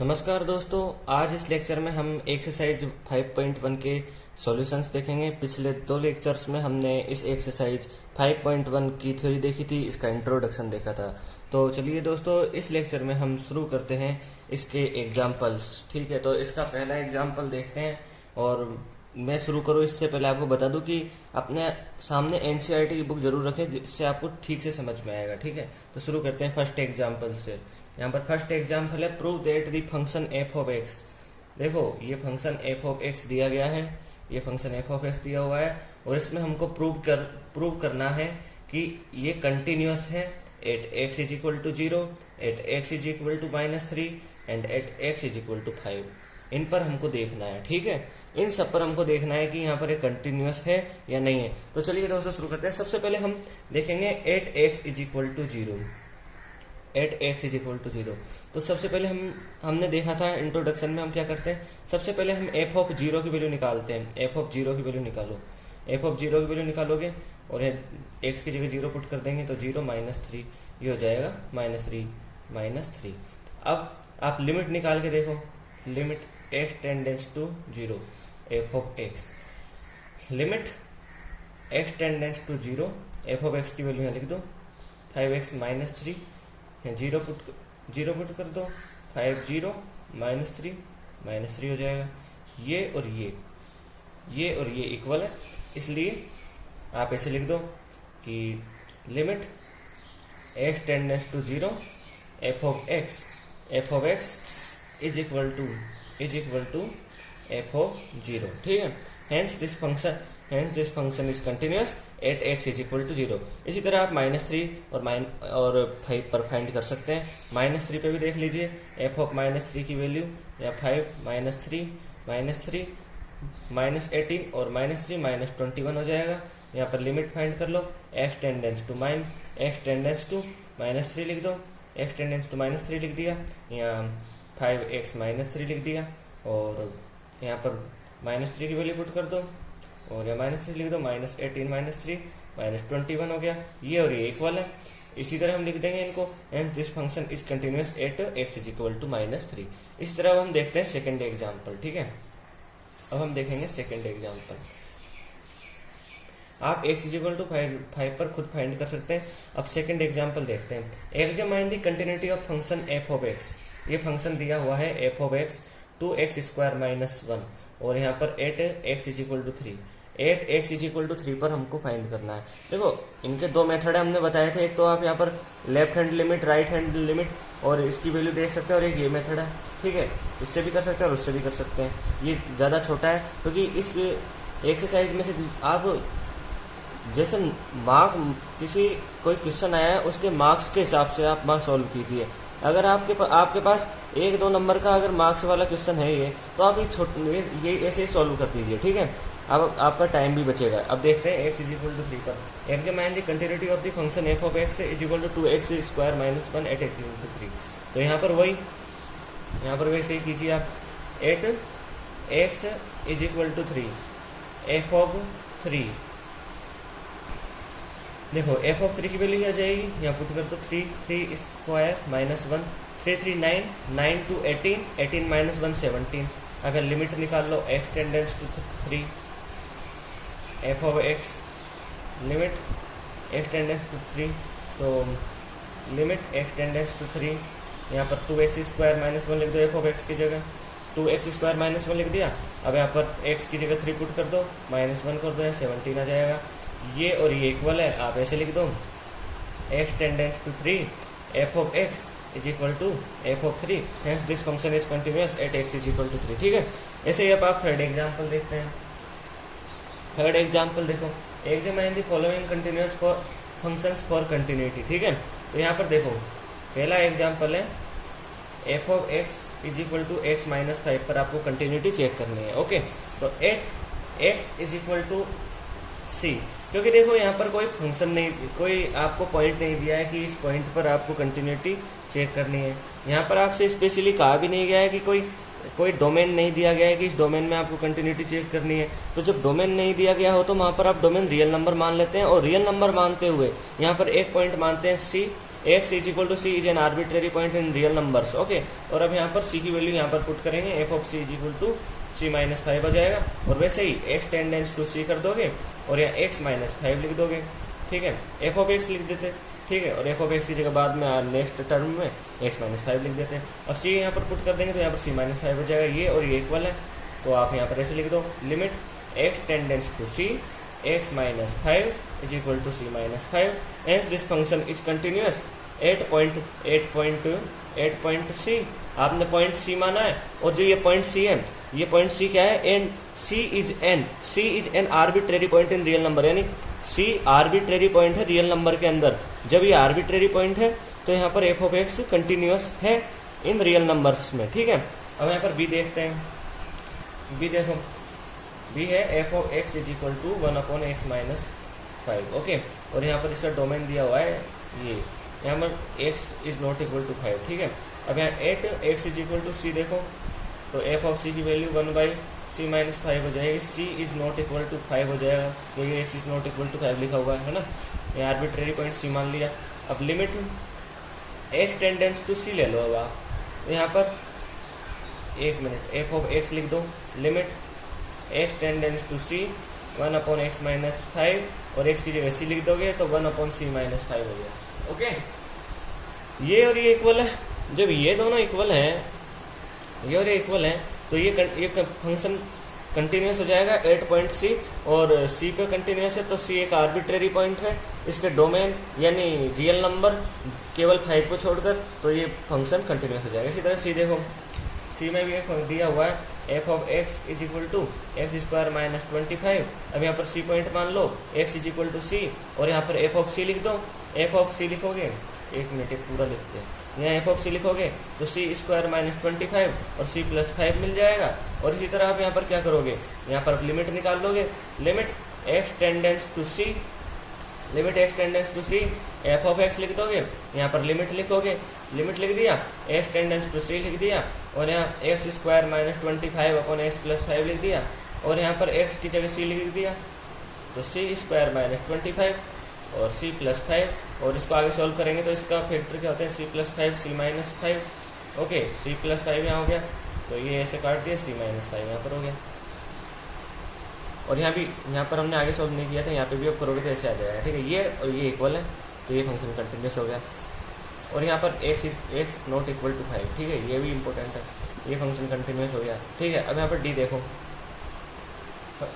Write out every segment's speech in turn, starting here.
नमस्कार दोस्तों, आज इस लेक्चर में हम एक्सरसाइज 5.1 के सॉल्यूशंस देखेंगे। पिछले दो लेक्चर्स में हमने इस एक्सरसाइज 5.1 की थ्योरी देखी थी, इसका इंट्रोडक्शन देखा था। तो चलिए दोस्तों, इस लेक्चर में हम शुरू करते हैं इसके एग्जाम्पल्स। ठीक है, तो इसका पहला एग्जाम्पल देखते हैं। और मैं शुरू करूँ इससे पहले आपको बता दूं कि अपने सामने एनसीईआरटी की बुक जरूर रखें, जिससे आपको ठीक से समझ में आएगा। ठीक है, तो शुरू करते हैं फर्स्ट एग्जाम्पल से। यहाँ पर फर्स्ट एग्जाम्पल है, prove that the function f of x. देखो, ये फंक्शन एफ ऑफ एक्स दिया गया है, ये फंक्शन एफ ऑफ एक्स दिया हुआ है, और इसमें हमको प्रूव करना है कि ये कंटिन्यूअस है at x is equal to 0, at x is equal to -3 and at x is equal to 5। इन पर हमको देखना है। ठीक है, इन सब पर हमको देखना है कि यहाँ पर एक कंटिन्यूअस है या नहीं है। तो चलिए दोस्तों शुरू करते हैं। सबसे पहले हम देखेंगे at x is equal to 0, at x is equal to 0। तो सबसे पहले हमने देखा था इंट्रोडक्शन में, हम क्या करते हैं, सबसे पहले हम एफ ऑफ 0 की वैल्यू निकालते हैं। एफ ऑफ 0 की वैल्यू निकालो, एफ ऑफ 0 की वैल्यू निकालोगे और एक्स की जगह 0 पुट कर देंगे तो 0 -3, ये हो जाएगा -3। अब आप लिमिट निकाल के देखो, limit x tends to 0 f of x, limit x tends to 0 f of x की वैल्यू यहाँ लिख दो 5x -3, 0 पुट कर दो, 5 0 -3 हो जाएगा। ये और ये इक्वल है, इसलिए आप ऐसे लिख दो कि limit x tends to 0 f of x is equal to f of 0। ठीक है, hence this function is continuous at x is equal to 0। इसी तरह आप -3 और 5 पर फाइंड कर सकते हैं। -3 पे भी देख लीजिए, एफ ऑफ -3 की वैल्यू या 5 -3 -18 और -3 -21 हो जाएगा। यहाँ पर लिमिट फाइंड कर लो, एक्स टेंडेंस टू -3 लिख दो, एक्स टेंडेंस टू -3 लिख दिया, यहाँ 5x -3 लिख दिया, और यहाँ पर -3 की वैल्यू पुट कर दो और या -3 लिख दो, -18 -3 -21 हो गया। ये और ये इक्वल है, इसी तरह हम लिख देंगे इनको, and this function is continuous at x is equal to -3। इस तरह हम देखते हैं सेकंड एग्जांपल। ठीक है, अब हम देखेंगे सेकंड एग्जांपल। आप x इज इक्वल टू 5 पर खुद फाइंड कर सकते हैं। अब सेकंड एग्जांपल देखते हैं। Examine the continuity of function f of x. ये फंक्शन दिया हुआ है एफ ऑफ एक्स 2x² -1, और यहाँ पर 8x is equal to 3, 8x is equal to 3 पर हमको फाइंड करना है। देखो, इनके दो मेथड हमने बताए थे, एक तो आप यहाँ पर left hand limit, right hand limit और इसकी वैल्यू देख सकते हैं, और एक ये मेथड है। ठीक है, इससे भी कर सकते हैं और उससे भी कर सकते हैं। ये ज़्यादा छोटा है क्योंकि इस एक्सरसाइज में से आप जैसे कोई क्वेश्चन आया है उसके मार्क्स के हिसाब से आप मार्क्स सॉल्व कीजिए। अगर आपके पास 1-2 नंबर का अगर मार्क्स वाला क्वेश्चन है ये, तो आप ये ऐसे ही सॉल्व कर दीजिए। ठीक है, अब आपका टाइम भी बचेगा। अब देखते हैं x इज इक्वल टू 3 पर। Examine the continuity of the function f of x is equal to 2x² -1 at x equal to 3। तो यहाँ पर वैसे ही कीजिए आप, at x is equal to 3 f of 3। देखो, एफ ऑफ 3 की वैल्यू क्या जाएगी, यहाँ पुट कर दो 3 3² -1 3 3 9 9 to 18 18 -1 17। अगर लिमिट निकाल लो x tends to 3 f of x, limit x tends to 3, तो लिमिट एक्स टेंडेंस टू 3, यहाँ पर 2x² -1 लिख दो एफ ऑफ एक्स की जगह, 2x² -1 लिख दिया। अब यहाँ पर x की जगह 3 पुट कर दो, -1 कर दो, यहाँ 17 आ जाएगा। ये और ये इक्वल है, आप ऐसे लिख दो, x tends to 3 f of x is equal to f of 3, hence this function is continuous at x is equal to 3। ठीक है, ऐसे ही अब आप थर्ड एग्जांपल देखते हैं। थर्ड एग्जांपल देखो, examine the following continuous functions for continuity. ठीक है, तो यहाँ पर देखो, पहला एग्जांपल है f of x is equal to x -5 पर आपको कंटिन्यूटी चेक करनी है। ओके, तो at x is equal to c, क्योंकि देखो यहाँ पर कोई फंक्शन नहीं, कोई आपको पॉइंट नहीं दिया है कि इस पॉइंट पर आपको कंटिन्यूटी चेक करनी है। यहाँ पर आपसे स्पेशली कहा भी नहीं गया है कि कोई डोमेन नहीं दिया गया है कि इस डोमेन में आपको कंटिन्यूटी चेक करनी है। तो जब डोमेन नहीं दिया गया हो तो वहाँ पर आप डोमेन रियल नंबर मान लेते हैं, और रियल नंबर मानते हुए यहाँ पर एक पॉइंट मानते हैं c, x is equal to c is an arbitrary point in real numbers. Okay, और अब यहाँ पर सी की वैल्यू यहाँ पर पुट करेंगे, f of c is equal to c minus 5 हो जाएगा। और वैसे ही एक्स टेंडेंस टू सी कर दोगे और यहाँ एक्स माइनस 5 लिख दोगे। ठीक है, एफ ऑफ एक्स लिख देते। ठीक है, और एफ ऑफ एक्स की जगह बाद में नेक्स्ट टर्म में एक्स माइनस 5 लिख देते हैं। अब सी यहाँ पर पुट कर देंगे तो यहाँ पर सी माइनस 5 हो जाएगा, ये और ये इक्वल है। तो आप यहाँ पर ऐसे लिख दो, limit x tends to c x minus 5 is equal to c minus 5. Hence this function is continuous at point C. आपने पॉइंट C माना है, और जो ये पॉइंट C है, ये पॉइंट C क्या है? An C is an arbitrary point in real number, यानी C आर्बिट्रेरी पॉइंट है रियल नंबर के अंदर। जब ये आर्बिट्रेरी पॉइंट है तो यहाँ पर f ऑफ x कंटिन्यूअस है इन रियल नंबर्स में। ठीक है, अब यहाँ पर b देखते हैं। b देखो, b है f of x is equal to 1/x minus 5। Okay, और यहाँ पर इसका डोमेन दिया हुआ है ये, यहाँ पर x is not equal to 5। ठीक है, अब यहाँ at x is equal to c देखो, तो एफ ऑफ सी की वैल्यू 1/c माइनस 5 हो जाएगी। c is not equal to 5 हो जाएगा, क्योंकि x is not equal to 5 लिखा हुआ है ना। यहाँ आर्बिट्रेरी पॉइंट c मान लिया। अब limit x tends to c ले लो। अब आप यहाँ पर एक मिनट, एफ ऑफ x लिख दो, limit x tends to c 1/x minus 5, और x की जगह c लिख दोगे तो 1/c माइनस 5 हो गया। ओके, ये और ये इक्वल है। जब ये दोनों इक्वल हैं, ये और ये इक्वल हैं, तो ये फंक्शन कंटिन्यूस हो जाएगा एट पॉइंट C, और C पे कंटिन्यूस है तो C एक आर्बिट्रेरी पॉइंट है। इसके डोमेन यानी रियल नंबर केवल 5 को छोड़कर, तो ये फंक्शन कंटिन्यूस हो जाएगा। इसी तरह C देखो, C में भी एक दिया हुआ है f of x is equal to x square minus 25। अब यहाँ पर C पॉइंट मान लो, x is equal to C, और यहाँ पर एफ ऑफ C लिख दो। एफ ऑफ C लिखोगे, एक मिनट एक पूरा लिखते हैं, यहाँ एफ ऑफ C लिखोगे तो c स्क्वायर माइनस 25 और c प्लस 5 मिल जाएगा। और इसी तरह आप यहाँ पर क्या करोगे, यहाँ पर लिमिट निकाल लोगे, limit x tends to c, limit x tends to c, f of x लिख दोगे, यहाँ पर लिमिट लिखोगे, लिमिट लिख दिया, x टेंडेंस टू c लिख दिया, और यहाँ x square minus 25 upon x plus 5 लिख दिया, और यहाँ पर x की जगह c लिख दिया, तो c स्क्वायर माइनस 25 और c प्लस 5, और इसको आगे सॉल्व करेंगे तो इसका फैक्टर क्या होता है, c plus 5 c minus 5। Okay, c plus 5 यहाँ हो गया, तो ये ऐसे काट दिया, c माइनस 5 यहाँ पर हो गया। और यहाँ भी, यहाँ पर हमने आगे सॉल्व नहीं किया था, यहाँ पे भी अब करोगे तो ऐसे आ जाएगा। ठीक है, ये और ये इक्वल है, तो ये फंक्शन कंटिन्यूस हो गया। और यहाँ पर x नॉट इक्वल टू 5। ठीक है, ये भी इंपॉर्टेंट है, ये फंक्शन कंटिन्यूस हो गया। ठीक है, अब यहाँ पर d देखो,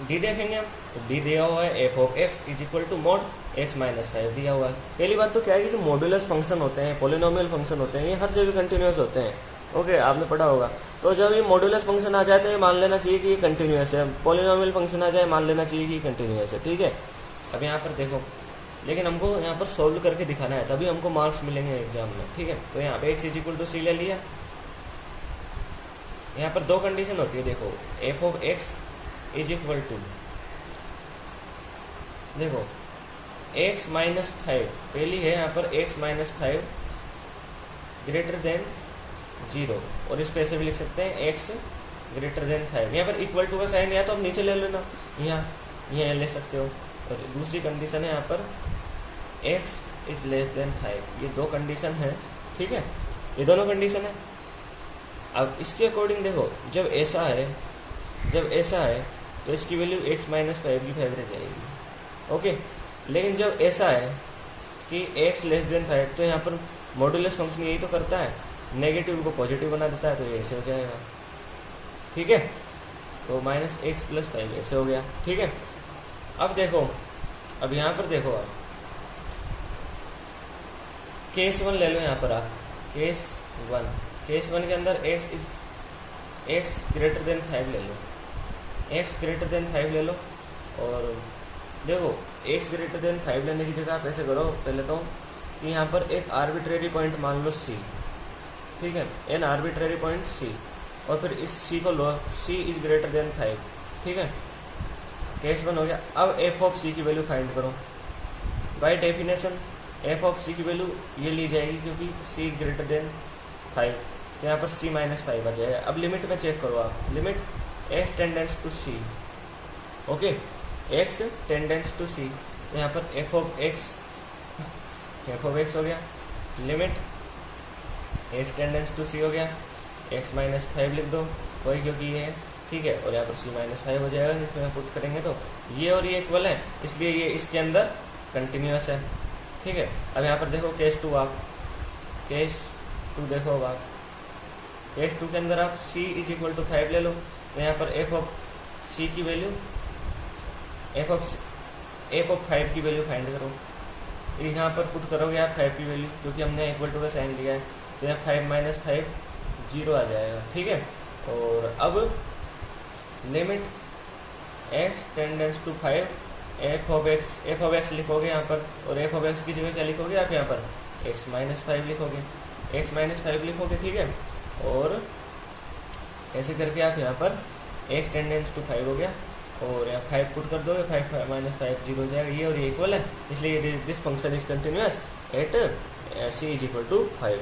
d देखेंगे हम, तो d दिया हुआ है f of x is equal to mod x minus 5 दिया हुआ है। पहली बात तो क्या है कि जो मॉड्यूलस फंक्शन होते हैं, पॉलिनोमियल फंक्शन होते हैं, ये हर जगह कंटिन्यूस होते हैं। ओके, आपने पढ़ा होगा। तो जब ये मॉड्यूलस फंक्शन आ जाए तो ये मान लेना चाहिए कि ये कंटिन्यूस है, पॉलिनोमियल फंक्शन आ जाए मान लेना चाहिए कि कंटिन्यूस है। ठीक है, अब यहाँ पर देखो, लेकिन हमको यहाँ पर सोल्व करके दिखाना है, तभी हमको मार्क्स मिलेंगे एग्जाम में। ठीक है, तो यहाँ पे x is equal to c ले लिया। यहाँ पर दो कंडीशन होती है, देखो f of x is equal to, देखो x माइनस 5, पहली है यहाँ पर x माइनस 5 ग्रेटर देन 0, और इस पे ऐसे भी लिख सकते हैं x ग्रेटर देन 5। यहाँ पर इक्वल टू का साइन या तो आप नीचे ले लेना, यहाँ ले सकते हो। और दूसरी कंडीशन है यहाँ पर x इज लेस देन 5। ये दो कंडीशन है। ठीक है, ये दोनों कंडीशन है। अब इसके अकॉर्डिंग देखो, जब ऐसा है तो इसकी वैल्यू x माइनस 5 की 5 रह जाएगी। ओके, लेकिन जब ऐसा है कि x लेस देन 5, तो यहाँ पर मॉड्यूलस फंक्शन यही तो करता है, नेगेटिव को पॉजिटिव बना देता है, तो ये ऐसे हो जाएगा। ठीक है, तो माइनस एक्स प्लस 5 ऐसे हो गया। ठीक है, अब देखो, अब यहाँ पर देखो, आप केस 1 ले लो। यहाँ पर आप केस 1 के अंदर x ग्रेटर देन 5 ले लो, x ग्रेटर देन 5 ले लो। और देखो x ग्रेटर देन 5 लेने की जगह आप ऐसे करो, पहले तो कि यहाँ पर एक आर्बिट्रेरी पॉइंट मान लो c। ठीक है, एन आर्बिट्रेरी पॉइंट c, और फिर इस c को लो, c इज ग्रेटर देन 5। ठीक है, केस 1 हो गया। अब एफ ऑफ c की वैल्यू फाइंड करो। By definition F of c की वैल्यू ये ली जाएगी, क्योंकि c इज ग्रेटर देन 5, तो यहाँ पर c माइनस 5 आ जाएगा। अब लिमिट में चेक करो आप, limit x tends to c। Okay, x tends to c, तो यहाँ पर एफ ऑफ x हो गया। Limit x tends to c हो गया, एक्स माइनस 5 लिख दो, वही क्योंकि ये है, ठीक है। और यहाँ पर सी माइनस 5 हो जाएगा, इसमें पुट करेंगे तो ये और ये इक्वल है, इसलिए ये इसके अंदर कंटिन्यूस है, ठीक है। अब यहाँ पर देखो केस 2, आप केस 2 देखो, अब आप केस 2 के अंदर आप c इज इक्वल टू 5 ले लो, तो यहाँ पर एफ ऑफ c की वैल्यू, एफ ऑफ 5 की वैल्यू फाइंड करो। यहाँ पर पुट करोगे आप 5 की वैल्यू, क्योंकि हमने इक्वल टू का साइन लिया है, तो यहाँ 5 माइनस 5 0 आ जाएगा, ठीक है। और अब limit x tends to 5 f of x लिखोगे यहाँ पर, और एफ ऑफ एक्स की जगह क्या लिखोगे आप यहाँ पर x माइनस 5 लिखोगे, x माइनस 5 लिखोगे, ठीक है। और ऐसे करके आप यहाँ पर x टेंडेंस टू 5 हो गया, और यहाँ 5 पुट कर दोगे, 5 माइनस 5 0 हो जाएगा, ये और ये इक्वल है, इसलिए this function is continuous at c is equal to 5,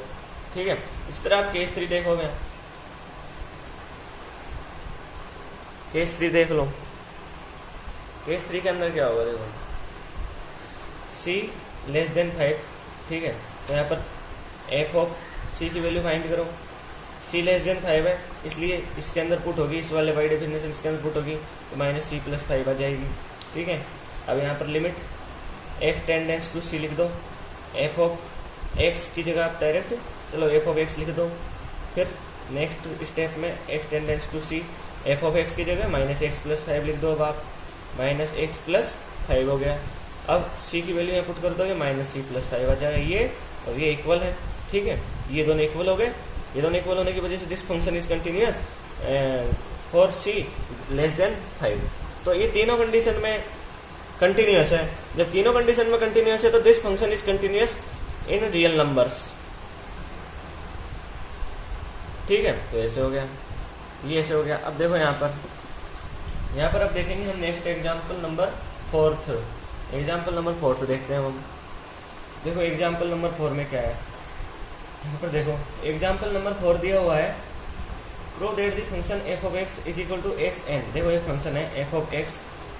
ठीक है। इस तरह आप केस 3 देखोगे, केस 3 देख लो, केस 3 के अंदर क्या होगा, देखो c लेस देन 5, ठीक है। तो यहाँ पर एफ ऑफ c की वैल्यू फाइंड करो, c लेस देन 5 है, इसलिए इसके अंदर पुट होगी, इस वाले बाई डेफिनेशन इसके अंदर पुट होगी, तो माइनस c प्लस 5 आ जाएगी, ठीक है। अब यहाँ पर limit x tends to c लिख दो, एफ ऑफ x की जगह आप डायरेक्ट चलो एफ ऑफ x लिख दो, फिर नेक्स्ट स्टेप में x tends to c, f of x की जगह माइनस एक्स प्लस 5 लिख दो, अब आप माइनस एक्स प्लस 5 हो गया। अब c की वैल्यू यहाँ पुट कर दोगे, माइनस c प्लस 5 आ जाएगा, ये और ये इक्वल है, ठीक है। ये दोनों इक्वल हो गए, ये दोनों इक्वल होने की वजह से this function is continuous for c less than 5। तो ये तीनों कंडीशन में कंटिन्यूअस है, जब तीनों कंडीशन में कंटिन्यूअस है तो this function is continuous in real numbers, ठीक है। तो ऐसे हो गया, ये ऐसे हो गया। अब देखो यहाँ पर अब देखेंगे हम next example number 4, example number 4 देखते हैं हम। देखो एग्जाम्पल नंबर 4 में क्या है, यहाँ पर देखो एग्जाम्पल नंबर 4 दिया हुआ है, prove that the function f of x is equal to x n. देखो ये फंक्शन है f of x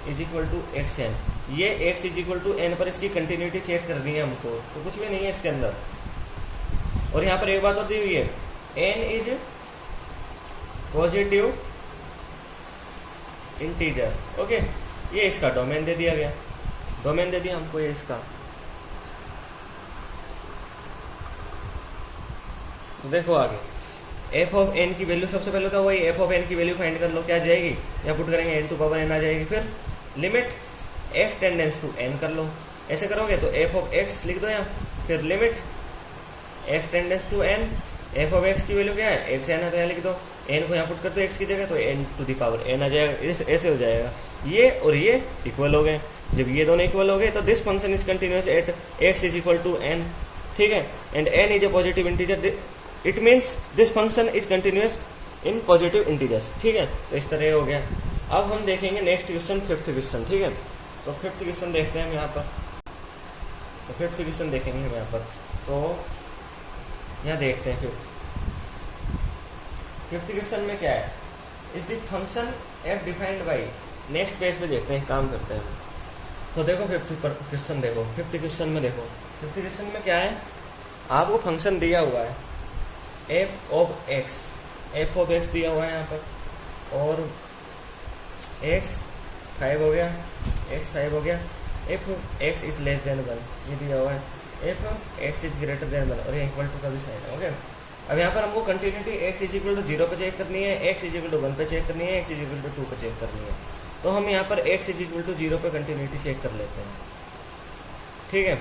is equal to x n, ये x is equal to n पर इसकी कंटिन्यूटी चेक करनी है हमको, तो कुछ भी नहीं है इसके अंदर। और यहाँ पर एक बात और दी हुई है, n is positive integer, okay. ये इसका डोमेन दे दिया गया, डोमेन दे दिया हमको ये इसका। तो देखो आगे एफ ऑफ एन की वैल्यू, सबसे पहले तो वही एफ ऑफ एन की वैल्यू फाइंड कर लो, क्या जाएगी, यहाँ पुट करेंगे एन टू पावर एन आ जाएगी, फिर limit x tends to n कर लो, ऐसे करोगे तो एफ ऑफ एक्स लिख दो यहाँ, फिर limit x tends to n, f of x की वैल्यू क्या है, एक्स एन है, तो यहाँ लिख दो, एन को यहाँ पुट कर दो एक्स की जगह, तो n to the power n आ जाएगा, ऐसे हो जाएगा। ये और ये इक्वल हो गए, जब ये दोनों इक्वल हो गए तो this function is continuous at x is equal to n, ठीक है, and n is a positive integer, it means this function is continuous in positive integers, ठीक है। तो इस तरह हो गया। अब हम देखेंगे नेक्स्ट क्वेश्चन, 5th क्वेश्चन, ठीक है। तो 5th क्वेश्चन देखते हैं हम यहाँ पर, तो 5th क्वेश्चन देखेंगे हम यहाँ पर, तो यहाँ देखते हैं 5th क्वेश्चन में क्या है, is the function F defined by, next page पे देखते हैं, काम करते हैं। तो देखो 5th क्वेश्चन देखो, 5th क्वेश्चन में देखो, 5th क्वेश्चन में क्या है, आपको फंक्शन दिया हुआ है एफ ऑफ एक्स दिया हुआ है यहाँ पर, और एक्स 5 हो गया, F x is less than 1 ये दिया हुआ है, F x is greater than 1 और ये इक्वल टू का भी साइन है, ओके। अब यहाँ पर हमको continuity x is equal to 0 पे चेक करनी है, एक्स इज इक्वल टू 1 पे चेक करनी है, एक्स इज इक्वल टू 2 पे चेक करनी है। तो हम यहाँ पर एक्स इज इक्वल टू 0 पे कंटिन्यूटी चेक कर लेते हैं, ठीक है।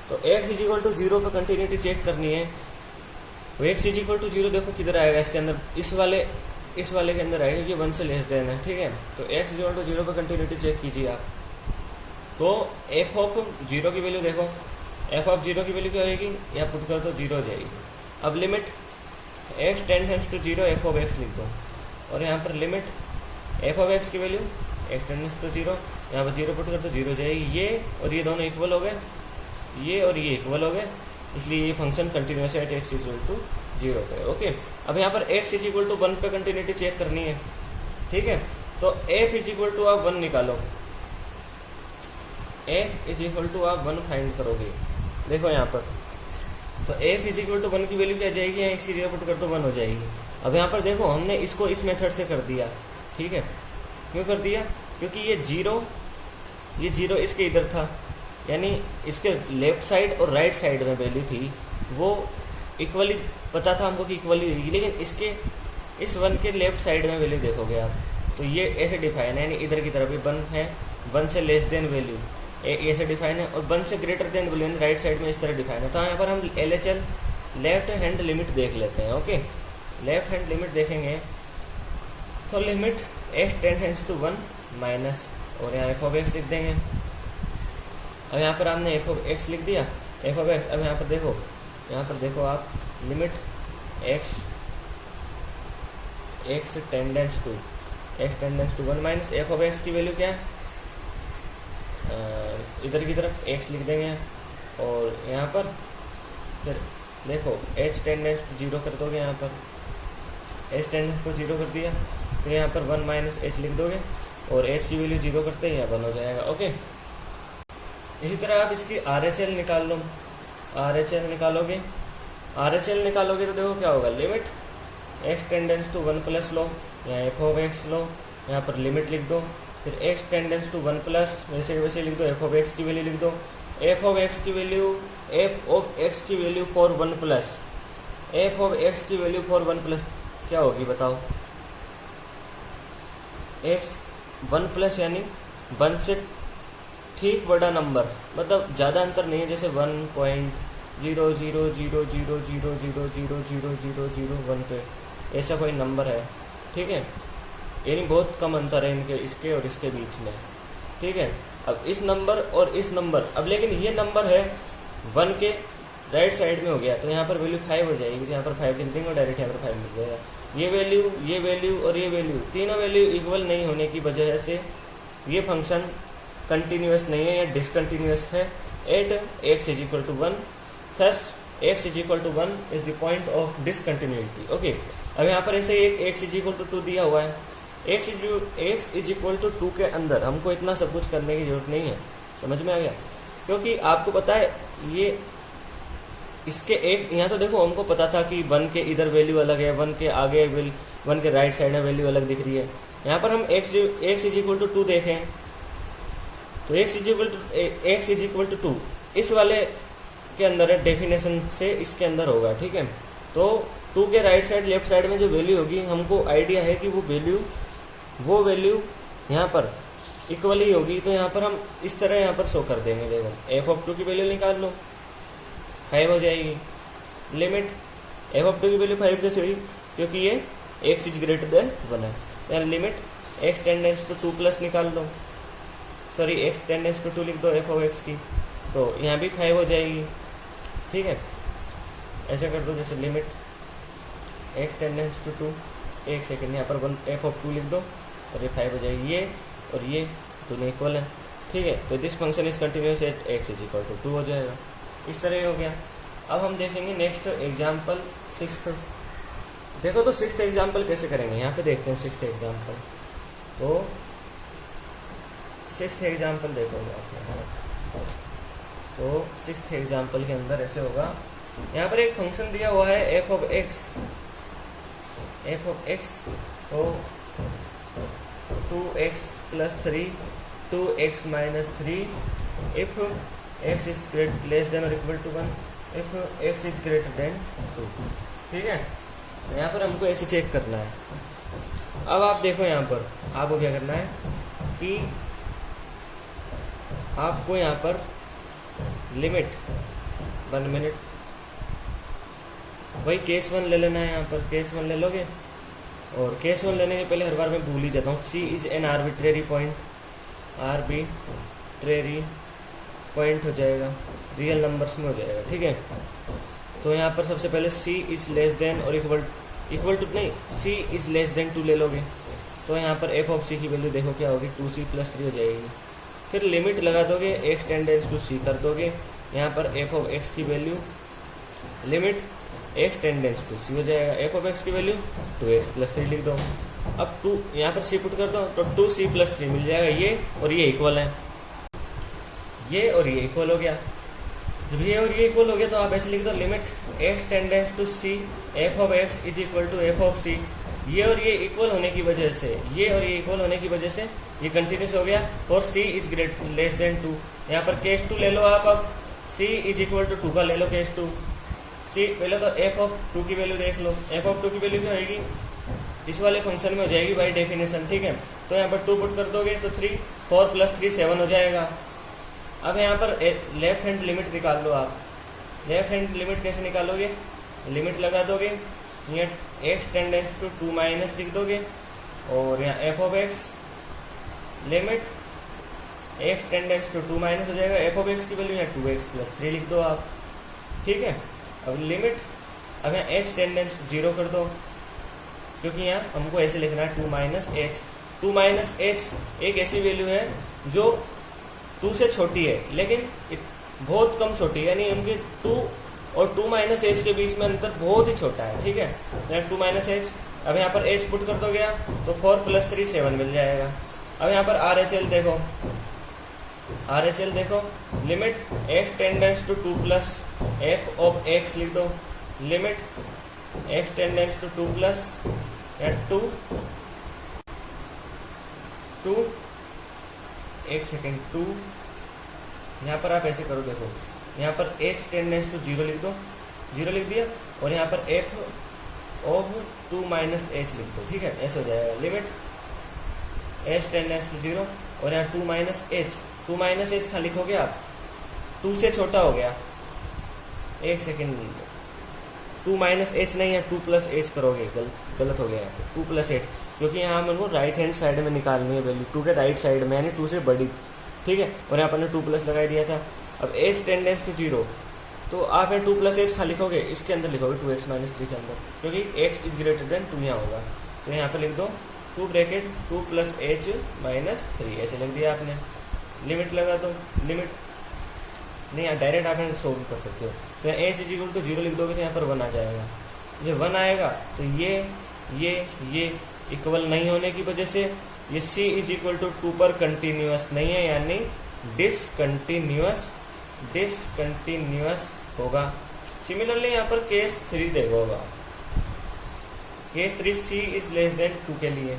तो एक्स इज इक्वल टू 0 पे कंटिन्यूटी चेक करनी है, तो एक्स इज इक्वल टू 0 देखो किधर आएगा, इसके अंदर इस वाले के अंदर आएगा, ये 1 से लेस देन है, ठीक है। तो एक्स इज इक्वल टू 0 पे कंटिन्यूटी चेक कीजिए आप, तो एफ ऑफ 0 की वैल्यू देखो, एफ ऑफ 0 की वैल्यू क्या होगी, यहाँ पुट कर दो 0 हो जाएगी। अब limit x tends to 0 f of x लिख दो, और यहाँ पर लिमिट एफ ऑफ एक्स की वैल्यू एक्स टेंडेंस टू 0, यहाँ पर 0 पुट कर दो 0 हो जाएगी। ये और ये दोनों इक्वल हो गए, ये और ये इक्वल हो गए, इसलिए ये फंक्शन कंटिन्यूअस है at x is equal to 0 पे, ओके। अब यहाँ पर एक्स इज इक्वल टू 1 पे कंटिन्यूटी चेक करनी है, ठीक है। तो एफ इज इक्वल टू आप 1 निकालो, एफ इज इक्वल टू आप 1 फाइंड करोगे। देखो यहाँ पर तो एफ इज इक्वल टू 1 की वैल्यू क्या जाएगी, यहाँ एक्स की जगह पुट कर दो 1 हो जाएगी। अब यहाँ पर देखो हमने इसको इस मेथड से कर दिया, ठीक है। क्यों कर दिया, क्योंकि ये जीरो इसके इधर था, यानी इसके लेफ्ट साइड और राइट साइड में वैल्यू थी वो इक्वली पता था हमको कि इक्वली होगी, लेकिन इसके इस 1 के लेफ्ट साइड में वैल्यू देखोगे आप तो ये ऐसे डिफाइन है, यानी इधर की तरफ भी 1 है, 1 से लेस देन वैल्यू ऐसे डिफाइन है, और 1 से greater than value right side में इस तरह डिफाइन है। तो यहाँ पर हम LHL लेफ्ट हैंड लिमिट देख लेते हैं। ओके, लेफ्ट हैंड लिमिट देखेंगे तो limit x tends to 1 minus, और यहाँ f(x) लिख देंगे। अब यहाँ पर हमने f(x) लिख दिया, f(x). अब यहाँ पर देखो आप limit x tends to 1 minus f(x) की वैल्यू क्या है, इधर की तरफ x लिख देंगे, और यहाँ पर फिर देखो h टेंडेंस टू 0 कर दोगे, यहाँ पर h टेंडेंस टू 0 कर दिया, फिर यहाँ पर 1 माइनस h लिख दोगे, और h की वैल्यू 0 करते ही यहाँ 1 हो जाएगा। ओके, इसी तरह आप इसकी RHL निकाल लो, RHL निकालोगे तो देखो क्या होगा, limit x tends to 1 plus लो, यहाँ f(x) लो, यहाँ पर लिमिट लिख दो, फिर x टेंडेंस टू 1 प्लस वैसे लिख दो, f(x) की वैल्यू लिख दो, f(x) की वैल्यू फॉर 1 प्लस, f(x) की वैल्यू फॉर 1 प्लस क्या होगी बताओ, x 1 प्लस यानी 1 से ठीक बड़ा नंबर, मतलब ज़्यादा अंतर नहीं है, जैसे 1.0000000000001 पे ऐसा कोई नंबर है, ठीक है, यानी बहुत कम अंतर है इनके, इसके और इसके बीच में, ठीक है। अब इस नंबर और इस नंबर, अब लेकिन ये नंबर है 1 के राइट साइड में हो गया, तो यहाँ पर वैल्यू 5 हो जाएगी, तो यहाँ पर 5 लिख देंगे और डायरेक्ट यहाँ पर 5 मिल जाएगा। ये वैल्यू और ये वैल्यू, तीनों वैल्यू इक्वल नहीं होने की वजह से ये फंक्शन कंटिन्यूस नहीं है या डिसकंटिन्यूस है at x is equal to 1, thus x is equal to 1 is the point of discontinuity. Okay, अब यहाँ पर ऐसे एक x इज इक्वल टू 2 दिया हुआ है, x इज इक्वल टू 2 के अंदर हमको इतना सब कुछ करने की जरूरत नहीं है, समझ में आ गया, क्योंकि आपको पता है ये इसके एक यहाँ तो देखो हमको पता था कि 1 के इधर वैल्यू अलग है, 1 के आगे 1 के राइट साइड में वैल्यू अलग दिख रही है। यहाँ पर हम x इज इक्वल टू 2 देखें तो x इज इक्वल टू 2 इस वाले के अंदर है, डेफिनेशन से इसके अंदर होगा, ठीक है। तो 2 के राइट साइड लेफ्ट साइड में जो वैल्यू होगी हमको आइडिया है कि वो वैल्यू यहाँ पर इक्वल ही होगी, तो यहाँ पर हम इस तरह यहाँ पर शो कर देंगे। देखो f(2) की वैल्यू निकाल लो, 5 हो जाएगी। लिमिट f(2) की वैल्यू 5 कैसे हुई, क्योंकि ये x इज ग्रेटर देन 1 है, यानी limit x tends to 2 plus निकाल लो, सॉरी x टेंडेंस टू 2 लिख दो f(x) की, तो यहाँ भी 5 हो जाएगी, ठीक है। ऐसे कर दो जैसे लिमिट x टेंडेंस टू 2, एक सेकेंड यहाँ पर f(2) लिख दो और ये 5 हो जाएगी, ये और ये दोनों इक्वल है, ठीक है। तो this function is continuous at x is equal to 2 हो जाएगा, इस तरह हो गया। अब हम देखेंगे नेक्स्ट एग्जाम्पल 6th। देखो तो 6th एग्जाम्पल कैसे करेंगे, यहाँ पे देखते हैं 6th एग्जाम्पल। तो 6th एग्जाम्पल देखोगे आप, तो 6th एग्जाम्पल के अंदर ऐसे होगा, यहाँ पर एक फंक्शन दिया हुआ है f(x), तो 2x plus 3, 2x minus 3 if x is less than और equal to 1, if x is greater than 2, ठीक है। यहाँ पर हमको ऐसे चेक करना है। अब आप देखो यहाँ पर आपको क्या करना है कि आपको यहाँ पर लिमिट 1 मिनट, वही केस 1 ले लेना है, यहाँ पर केस 1 ले लोगे, और केस 1 लेने के पहले हर बार मैं भूल ही जाता हूँ, C is an arbitrary point हो जाएगा, रियल नंबर्स में हो जाएगा, ठीक है। तो यहाँ पर सबसे पहले C इज लेस देन और इक्वल टू नहीं, C इज लेस देन 2 ले लोगे, तो यहाँ पर f(c) की वैल्यू देखो क्या होगी, 2c प्लस 3 हो जाएगी। फिर लिमिट लगा दोगे, x टेंडेंस टू c कर दोगे, यहाँ पर f(x) की value limit x tends to c हो जाएगा, f(x) की वैल्यू 2x प्लस 3 लिख दो। अब 2 यहाँ पर c पुट कर दो तो 2c प्लस 3 मिल जाएगा, ये और ये इक्वल है, ये और ये इक्वल हो गया। जब ये और ये इक्वल हो गया तो आप ऐसे लिख दो limit x tends to c f of x is equal to f of c. ये और ये इक्वल होने की वजह से, ये और ये इक्वल होने की वजह से ये कंटिन्यूस हो गया और सी इज ग्रेट लेस देन 2। यहाँ पर केस 2 ले लो आप, अब सी इज इक्वल टू 2 का ले लो केस 2। सी पहले तो एफ ऑफ 2 की वैल्यू देख लो, एफ ऑफ 2 की वैल्यू क्या होगी, इस वाले फंक्शन में हो जाएगी बाई डेफिनेशन, ठीक है। तो यहाँ पर 2 पुट कर दोगे तो 3, 4 + 3 7 हो जाएगा। अब यहाँ पर लेफ्ट हैंड लिमिट निकाल लो आप। लेफ्ट हैंड लिमिट कैसे निकालोगे, लिमिट लगा दोगे, यहाँ एक्स टेंडेंस टू 2 माइनस लिख दोगे और यहाँ f of x limit x tends to 2 minus हो जाएगा। एफ ऑफ एक्स की वैल्यू यहाँ 2x + 3 लिख दो आप, ठीक है। अब लिमिट, अब यहाँ एच टेंडेंस टू 0 कर दो, क्योंकि यहाँ हमको ऐसे लिखना है 2 माइनस एच। 2 माइनस एच एक ऐसी वैल्यू है जो 2 से छोटी है, लेकिन बहुत कम छोटी है, यानी उनके 2 और 2 माइनस एच के बीच में अंतर बहुत ही छोटा है, ठीक है। 2 माइनस एच, अब यहाँ पर एच पुट कर दो गया तो 4 + 3 7 मिल जाएगा। अब यहाँ पर आर एच एल देखो, आर एच एल देखो, limit x tends to 2 plus f of x लिख दो, limit x tends to 2 plus 2 एक सेकेंड 2, यहाँ पर आप ऐसे करो, देखो यहाँ पर h टेंडेंस टू 0 लिख दो, 0 लिख दिया, और यहाँ पर f ऑफ 2 माइनस एच लिख दो, ठीक है, ऐसे हो जाएगा। लिमिट h टेंडेंस टू 0 और यहाँ 2 माइनस एच, 2 माइनस एच खाली लिखोगे आप, 2 से छोटा हो गया, एक सेकेंड, 2 माइनस एच नहीं है 2 + h करोगे, गलत हो गया यहाँ पे, 2 + h, क्योंकि यहाँ हमको राइट हैंड साइड में निकालनी है वैल्यू, 2 के राइट साइड में, यानी 2 से बड़ी, ठीक है। और यहाँ पर ने 2 प्लस लगा दिया था। अब h टेंडेंस टू 0, तो आप 2 + h खाली लिखोगे, इसके अंदर लिखोगे 2x - 3 के अंदर, क्योंकि x इज ग्रेटर देन 2 यहाँ होगा, तो यहाँ पर लिख दो 2 ब्रैकेट 2 + h - 3, ऐसे लिख दिया आपने। लिमिट लगा दो, लिमिट नहीं, यहाँ डायरेक्ट आप सोल्व कर सकते हो, तो यहाँ h = 0 लिख दोगे तो यहाँ पर 1 आ जाएगा। जब 1 आएगा तो ये इक्वल नहीं होने की वजह से ये c = 2 पर कंटिन्यूअस नहीं है, यानी डिसकंटिन्यूअस होगा। सिमिलरली यहाँ पर केस 3 देखोगा, case 3 c is less than 2 के लिए,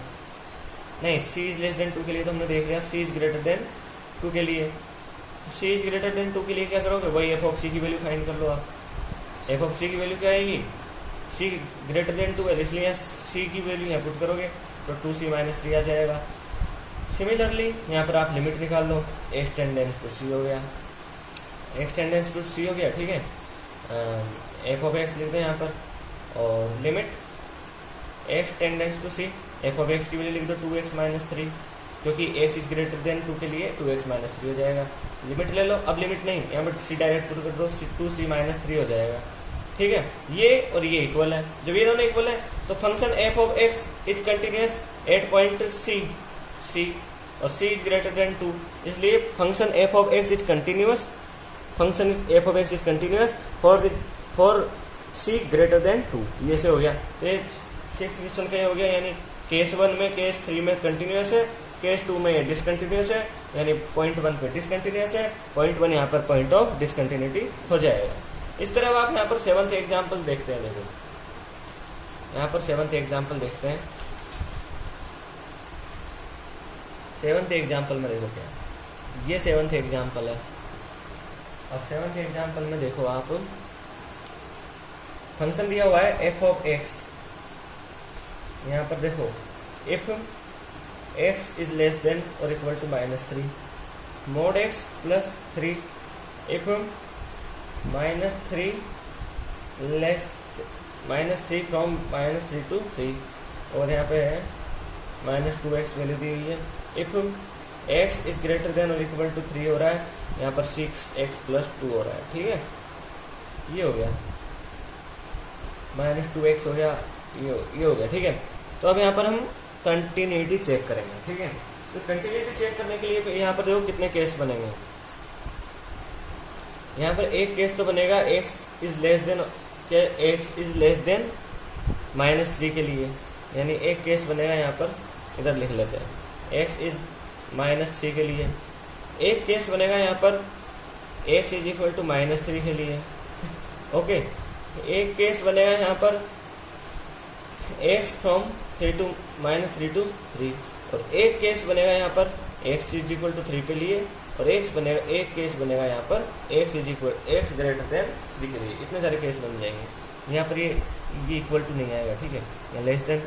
नहीं c इज लेस देन 2 के लिए तो हमने देख लिया, c इज ग्रेटर देन 2 के लिए, c इज ग्रेटर देन 2 के लिए क्या करोगे, वही f ऑफ c की वैल्यू फाइंड कर लो आप। f ऑफ c की वैल्यू क्या आएगी, c ग्रेटर देन 2 है, इसलिए c की वैल्यू यहाँ पुट करोगे तो 2c - 3 आ जाएगा। सिमिलरली यहाँ पर आप लिमिट निकाल लो, x टेंडेंस टू c हो गया, x टेंडेंस टू c हो गया, ठीक है। f ऑफ x लिख दो यहाँ पर, और limit x tends to c, f of x की वैल्यू लिख दो 2x - 3, क्योंकि x इज ग्रेटर देन 2 के लिए 2x - 3 हो जाएगा। लिमिट ले लो, अब लिमिट नहीं, यहाँ पर c डायरेक्ट पुट कर दो, 2c - 3 हो जाएगा, ठीक है। ये और ये इक्वल है, जब ये दोनों इक्वल है तो function f of x is continuous at point c और c इज ग्रेटर देन 2, इसलिए function f of x is continuous, function f of x is continuous for c greater than 2, ये से हो गया। तो ये 6th क्वेश्चन का हो गया, यानी केस 1 में, केस 3 में कंटिन्यूअस है, केस 2 में डिसकंटिन्यूअस है, यानी पॉइंट 1 पे डिसकंटिन्यूअस है, पॉइंट 1 यहाँ पर पॉइंट ऑफ डिसकंटिन्यूटी हो जाएगा। इस तरह आप यहाँ पर 7th एग्जाम्पल देखते हैं, देखो यहाँ पर 7th एग्जाम्पल देखते हैं। 7th एग्जाम्पल में देखो क्या, ये 7th एग्जाम्पल है। अब 7th एग्जाम्पल में देखो आप, फंक्शन दिया हुआ है f ऑफ x, यहाँ पर देखो if x is less than और equal to -3 mod x plus 3, if -3 लेस -3 फ्रॉम -3 to 3, और यहाँ पे है -2x वैल्यू दी हुई है। If x is greater then और इक्वल टू 3 हो रहा है, यहाँ पर 6x + 2 हो रहा है, ठीक है। ये हो गया, -2x हो गया, ये हो गया, ठीक है। तो अब यहाँ पर हम कंटिन्यूटी चेक करेंगे, ठीक है। तो कंटिन्यूटी चेक करने के लिए यहाँ पर देखो कितने केस बनेंगे। यहाँ पर एक केस तो बनेगा x इज लेस देन, क्या x इज लेस देन -3 के लिए, यानी एक केस बनेगा, यहाँ पर इधर लिख लेते हैं, x इज -3 के लिए। एक केस बनेगा यहाँ पर एक्स इज इक्वल टू -3 के लिए। ओके, एक केस बनेगा यहाँ पर x फ्रॉम 3 टू -3 टू 3, और एक केस बनेगा यहाँ पर x इज इक्वल टू 3 के लिए, और एक केस बनेगा यहाँ पर x ग्रेटर देन 3 के लिए। इतने सारे केस बन जाएंगे। यहाँ पर ये इक्वल टू नहीं आएगा, ठीक है, या लेस देन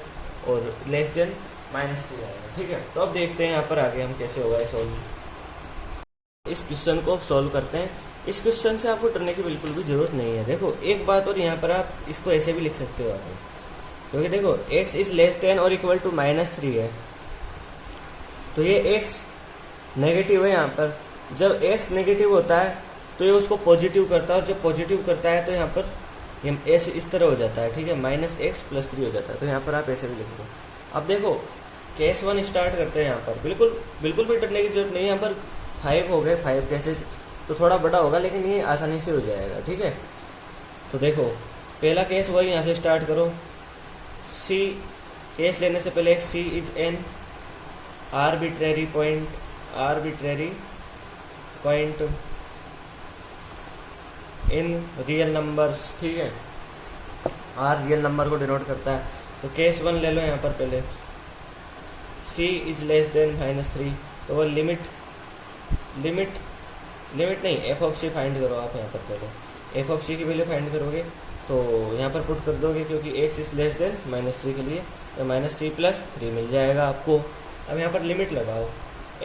और लेस देन -3 आएगा, ठीक है। तो अब देखते हैं यहाँ पर आगे हम कैसे होगा सॉल्व। इस क्वेश्चन को सॉल्व करते हैं। इस क्वेश्चन से आपको डरने की बिल्कुल भी जरूरत नहीं है। देखो एक बात, और यहाँ पर आप इसको ऐसे भी लिख सकते हो आगे, क्योंकि देखो x इज लेस देन और इक्वल टू -3 है, तो ये x नेगेटिव है। यहाँ पर जब x नेगेटिव होता है तो ये उसको पॉजिटिव करता है, और जब पॉजिटिव करता है तो यहाँ पर ये ऐसे इस तरह हो जाता है, ठीक है, -x + 3 हो जाता है। तो यहाँ पर आप ऐसे भी लिख दो। अब देखो केस 1 स्टार्ट करते हैं। यहाँ पर बिल्कुल भी डरने की जरूरत नहीं है। यहाँ पर 5 हो गए, 5 कैसे तो थोड़ा बड़ा होगा, लेकिन ये आसानी से हो जाएगा, ठीक है। तो देखो पहला केस वही, यहाँ से स्टार्ट करो। सी केस लेने से पहले c is an arbitrary point in real numbers, ठीक है। आर रियल नंबर को डिनोट करता है। तो केस 1 ले लो यहाँ पर पहले, सी इज लेस देन -3, तो वो लिमिट नहीं, एफ ऑफ सी फाइंड करो आप। यहाँ पर पहले एफ ऑफ सी की वैल्यू फाइंड करोगे तो यहाँ पर पुट कर दोगे, क्योंकि x इज लेस देन -3 के लिए, तो -3 + 3 मिल जाएगा आपको। अब यहाँ पर लिमिट लगाओ,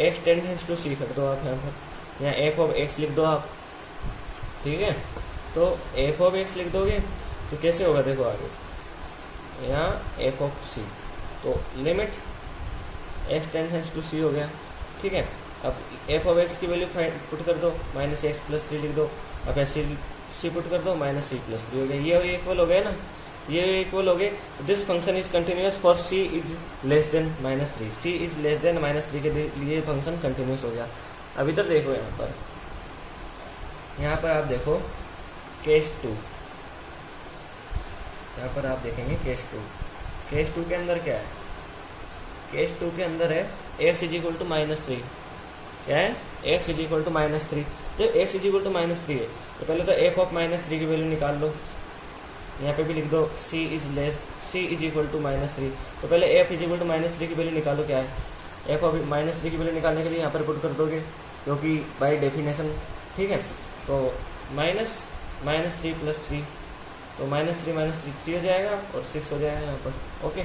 x टेंडेंस टू सी कर दो आप। यहाँ पर यहाँ एफ ऑफ x लिख दो आप, ठीक है। तो एफ ऑफ x लिख दोगे तो कैसे होगा, देखो आगे यहाँ एफ ऑफ सी, तो limit x tends to c हो गया, ठीक है। अब एफ ऑफ x की वैल्यू पुट कर दो, -x + 3 लिख दो। अब ऐसे सी पुट कर दो, -c + 3 हो गया। ये इक्वल हो गया ना, ये इक्वल हो गए। This function is continuous for c is less then -3। c is less then -3 के लिए फंक्शन कंटिन्यूअस हो गया। अब इधर देखो, यहाँ पर आप देखो केस 2, यहाँ पर आप देखेंगे केस 2। केस 2 के अंदर क्या है, केस 2 के अंदर है x इज इक्वल टू -3। क्या है, x इज इक्वल टू -3। जब x इज इक्वल टू -3 है तो पहले तो f ऑफ -3 की वैल्यू निकाल लो। यहाँ पे भी लिख दो c इज इक्वल टू -3, तो पहले f इज इक्वल टू -3 की वैल्यू निकालो। क्या है, f ऑफ -3 की वैल्यू निकालने के लिए यहाँ पर पुट कर दोगे, क्योंकि बाय डेफिनेशन, ठीक है। तो -3 + 3, तो -3 3 हो जाएगा और 6 हो जाएगा यहाँ पर। ओके,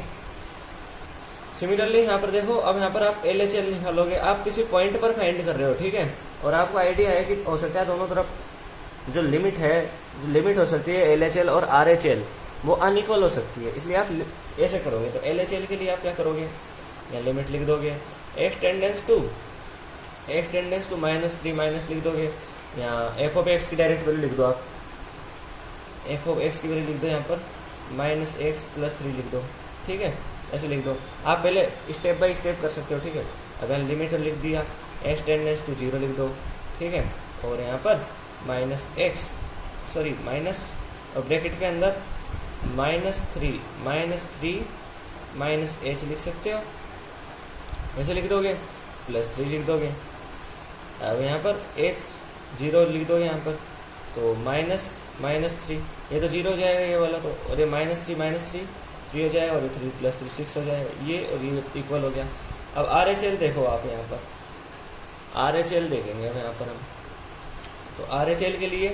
सिमिलरली यहाँ पर देखो, अब यहाँ पर आप LHL निकालोगे। आप किसी पॉइंट पर फाइंड कर रहे हो, ठीक है, और आपको आइडिया है कि हो सकता है दोनों तरफ जो लिमिट हो सकती है LHL और RHL, वो अनइक्वल हो सकती है। इसलिए आप ऐसे करोगे। तो LHL के लिए आप क्या करोगे, या लिमिट लिख दोगे, x टेंडेंस टू -3 माइनस लिख दोगे, या f ऑफ x की डायरेक्ट वैल्यू लिख दो आप। f ऑफ x की वैल्यू लिख दो यहाँ पर -x + 3 लिख दो, ठीक है, ऐसे लिख दो। आप पहले स्टेप बाय स्टेप कर सकते हो, ठीक है। अब यहाँ लिमिट लिख दिया, x टेंडेंस टू 0 लिख दो, ठीक है, और यहाँ पर माइनस और ब्रैकेट के अंदर -3 -h लिख सकते हो, ऐसे लिख दोगे, +3 लिख दोगे। अब यहाँ पर h 0 लिख दोगे यहाँ पर, तो -3, ये तो 0 हो जाएगा ये वाला, तो और ये -3 3 हो जाएगा, और ये 3 + 3 6 हो जाएगा, ये और ये इक्वल हो गया। अब RHL देखो आप, यहाँ पर RHL देखेंगे अब यहाँ पर हम। तो RHL के लिए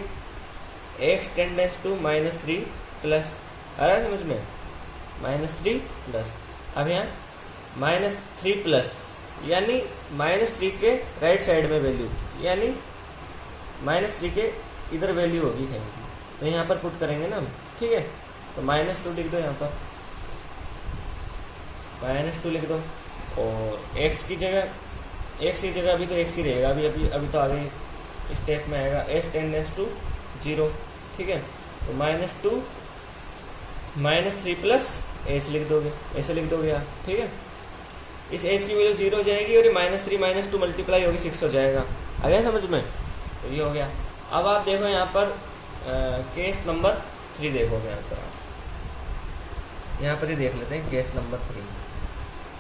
x टेंडेंस टू -3 प्लस, आ रहा है समझ में, -3 प्लस। अब यहाँ -3 प्लस, यानी -3 के राइट साइड में वैल्यू, यानी -3 के इधर वैल्यू होगी कहीं की, तो यहाँ पर पुट करेंगे ना हम, ठीक है। तो -2 लिख दो यहाँ पर, -2 लिख दो, और x की जगह अभी तो x ही रहेगा, अभी तो आगे स्टेप में आएगा x टेंडेंस टू 0, ठीक है। तो -2 -3 प्लस h लिख दोगे, ऐसे लिख दोगे आप, ठीक है। इस h की वैल्यू 0 हो जाएगी, और ये -3 -2 मल्टीप्लाई होगी 6 हो जाएगा। आ गया समझ में, तो ये हो गया। अब आप देखो यहाँ पर केस नंबर 3 देखोगे यहाँ पर, आप यहाँ पर ही देख लेते हैं केस नंबर 3।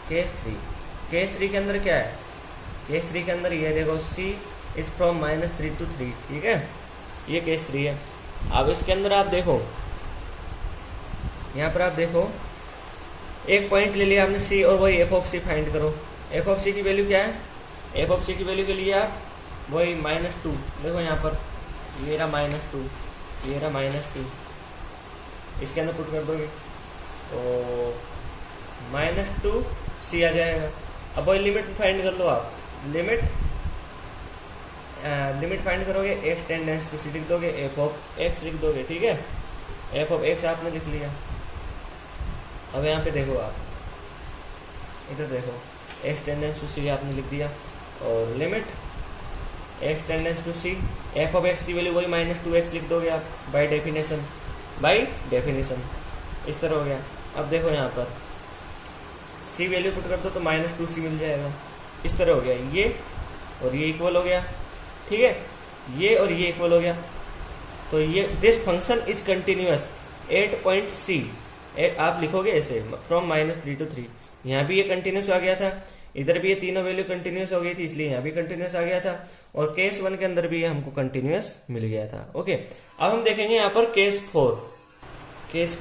केस 3 के अंदर क्या है, केस 3 के अंदर ये देखो, c इज फ्रॉम -3 to 3, ठीक है, ये केस 3 है। अब इसके अंदर आप देखो, यहाँ पर आप देखो एक पॉइंट ले लिया आपने सी और वही एफ ऑफ सी फाइंड करो। एफ ऑफ सी की वैल्यू क्या है? एफ ऑफ सी की वैल्यू के लिए आप वही -2, देखो यहाँ पर ये रहा -2, ये रहा -2, इसके अंदर पुट कर दोगे तो -2 सी आ जाएगा। अब वही लिमिट फाइंड कर लो आप, लिमिट फाइंड करोगे, एक्स टेंडेंस टू सी लिख दोगे, एफ ऑफ एक्स लिख दोगे, ठीक है, एफ ऑफ एक्स आपने लिख लिया। अब यहाँ पे देखो आप, इधर देखो, एक्स टेंडेंस टू सी आपने लिख दिया और limit x tends to c, f of x की वैल्यू वही -2x लिख दोगे आप बाय डेफिनेशन, इस तरह हो गया। अब देखो यहाँ पर सी वैल्यू पुट कर दो तो -2c मिल जाएगा, इस तरह हो गया, ये और ये इक्वल हो गया, ठीक है, ये और ये इक्वल हो गया। तो ये this function is continuous at point c, आप लिखोगे ऐसे फ्रॉम -3 to 3, यहाँ भी ये कंटिन्यूस आ गया था, इधर भी ये तीनों वैल्यू कंटिन्यूस हो गई थी, इसलिए यहाँ भी कंटिन्यूस आ गया था, और केस 1 के अंदर भी ये हमको कंटिन्यूस मिल गया था। ओके, अब हम देखेंगे यहाँ पर केस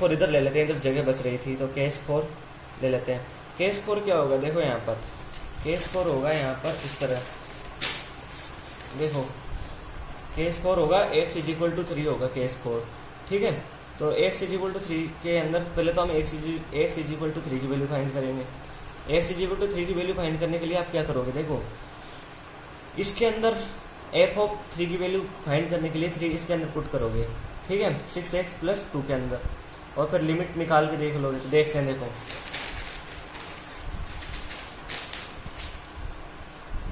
4 इधर ले लेते हैं, इधर जगह बच रही थी तो केस 4 ले लेते हैं। केस 4 क्या होगा? देखो यहाँ पर केस 4 होगा यहाँ पर इस तरह, देखो केस 4 होगा x = 3 होगा केस 4, ठीक है। तो x = 3 के अंदर पहले तो हम x = 3 की वैल्यू फाइंड करेंगे। x = 3 की वैल्यू फाइंड करने के लिए आप क्या करोगे? देखो इसके अंदर f ऑफ 3 की वैल्यू फाइंड करने के लिए 3 इसके अंदर पुट करोगे, ठीक है, 6x + 2 के अंदर, और फिर लिमिट निकाल के देख लोगे। तो देखते हैं, देखो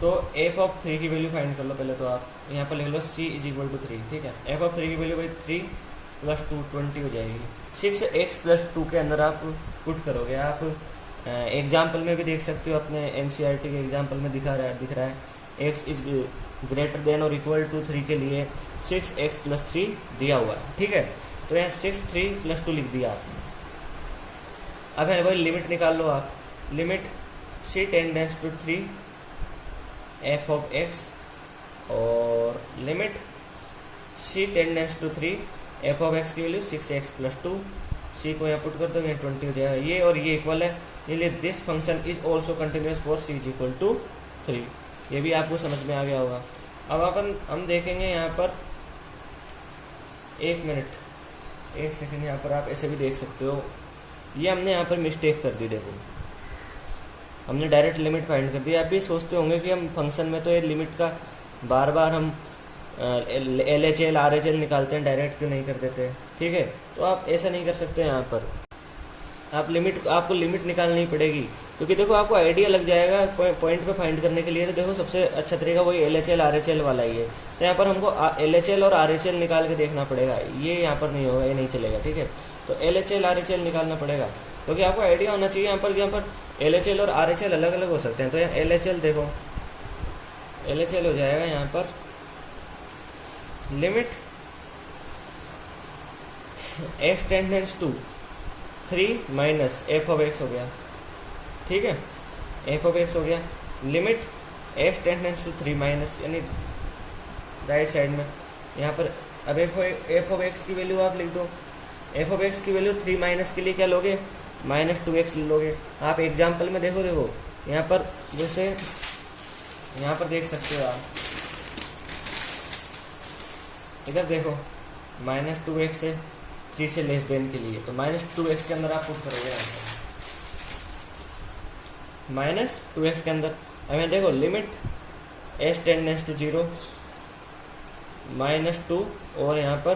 तो f ऑफ 3 की वैल्यू फाइंड कर लो पहले तो आप, यहाँ पर लिख लो c = 3, ठीक है। f ऑफ 3 की वैल्यू भाई 3 + 2 20 हो जाएगी, 6x + 2 के अंदर आप पुट करोगे। आप एग्जाम्पल में भी देख सकते हो, अपने NCERT के एग्जाम्पल में दिख रहा है x इज ग्रेटर देन और इक्वल टू 3 के लिए 6x + 3 दिया हुआ है, ठीक है। तो यहाँ 6 3 + 2 लिख दिया आपने। अब है भाई लिमिट निकाल लो आप, limit c tends to 3 f of x और limit c tends to 3 f of x की वैल्यू 6x + 2, c को यहाँ पुट कर दो, यहाँ 20 हो जाएगा, ये और ये इक्वल है, इसलिए this function is also continuous for c = 3। ये भी आपको समझ में आ गया होगा। अब हम देखेंगे यहाँ पर, 1 मिनट 1 सेकंड, यहाँ पर आप ऐसे भी देख सकते हो, ये हमने यहाँ पर मिस्टेक कर दी। देखो हमने डायरेक्ट लिमिट फाइंड कर दी। आप भी सोचते होंगे कि हम फंक्शन में तो ये लिमिट का बार बार हम LHL RHL निकालते हैं, डायरेक्ट क्यों नहीं कर देते, ठीक है। तो आप ऐसा नहीं कर सकते, यहाँ पर आपको लिमिट निकालनी पड़ेगी, क्योंकि देखो आपको आइडिया लग जाएगा पॉइंट पे फाइंड करने के लिए। तो देखो सबसे अच्छा तरीका वही LHL RHL वाला ही है। तो यहाँ पर हमको LHL और RHL निकाल के देखना पड़ेगा, ये यहाँ पर नहीं होगा, ये नहीं चलेगा, ठीक है। तो LHL RHL निकालना पड़ेगा, क्योंकि आपको आइडिया होना चाहिए। यहाँ पर LHL और RHL अलग अलग हो सकते हैं। तो यहाँ LHL देखो, LHL हो जाएगा यहाँ पर limit x tends to 3 minus f of x हो गया, ठीक है, f ऑफ x हो गया, limit x tends to 3 minus, यानी राइट साइड में यहाँ पर। अब f ऑफ x की वैल्यू आप लिख दो, f ऑफ x की वैल्यू 3 माइनस के लिए क्या लोगे? -2x लोगे। आप एग्जाम्पल में देखो यहाँ पर, जैसे यहाँ पर देख सकते हो आप, इधर देखो -2x से 3 से लेस देन के लिए, तो -2x के अंदर आप पुट करोगे यहाँ पर, -2x के अंदर। अब यहाँ देखो लिमिट s टेंडेंस टू 0 -2 और यहाँ पर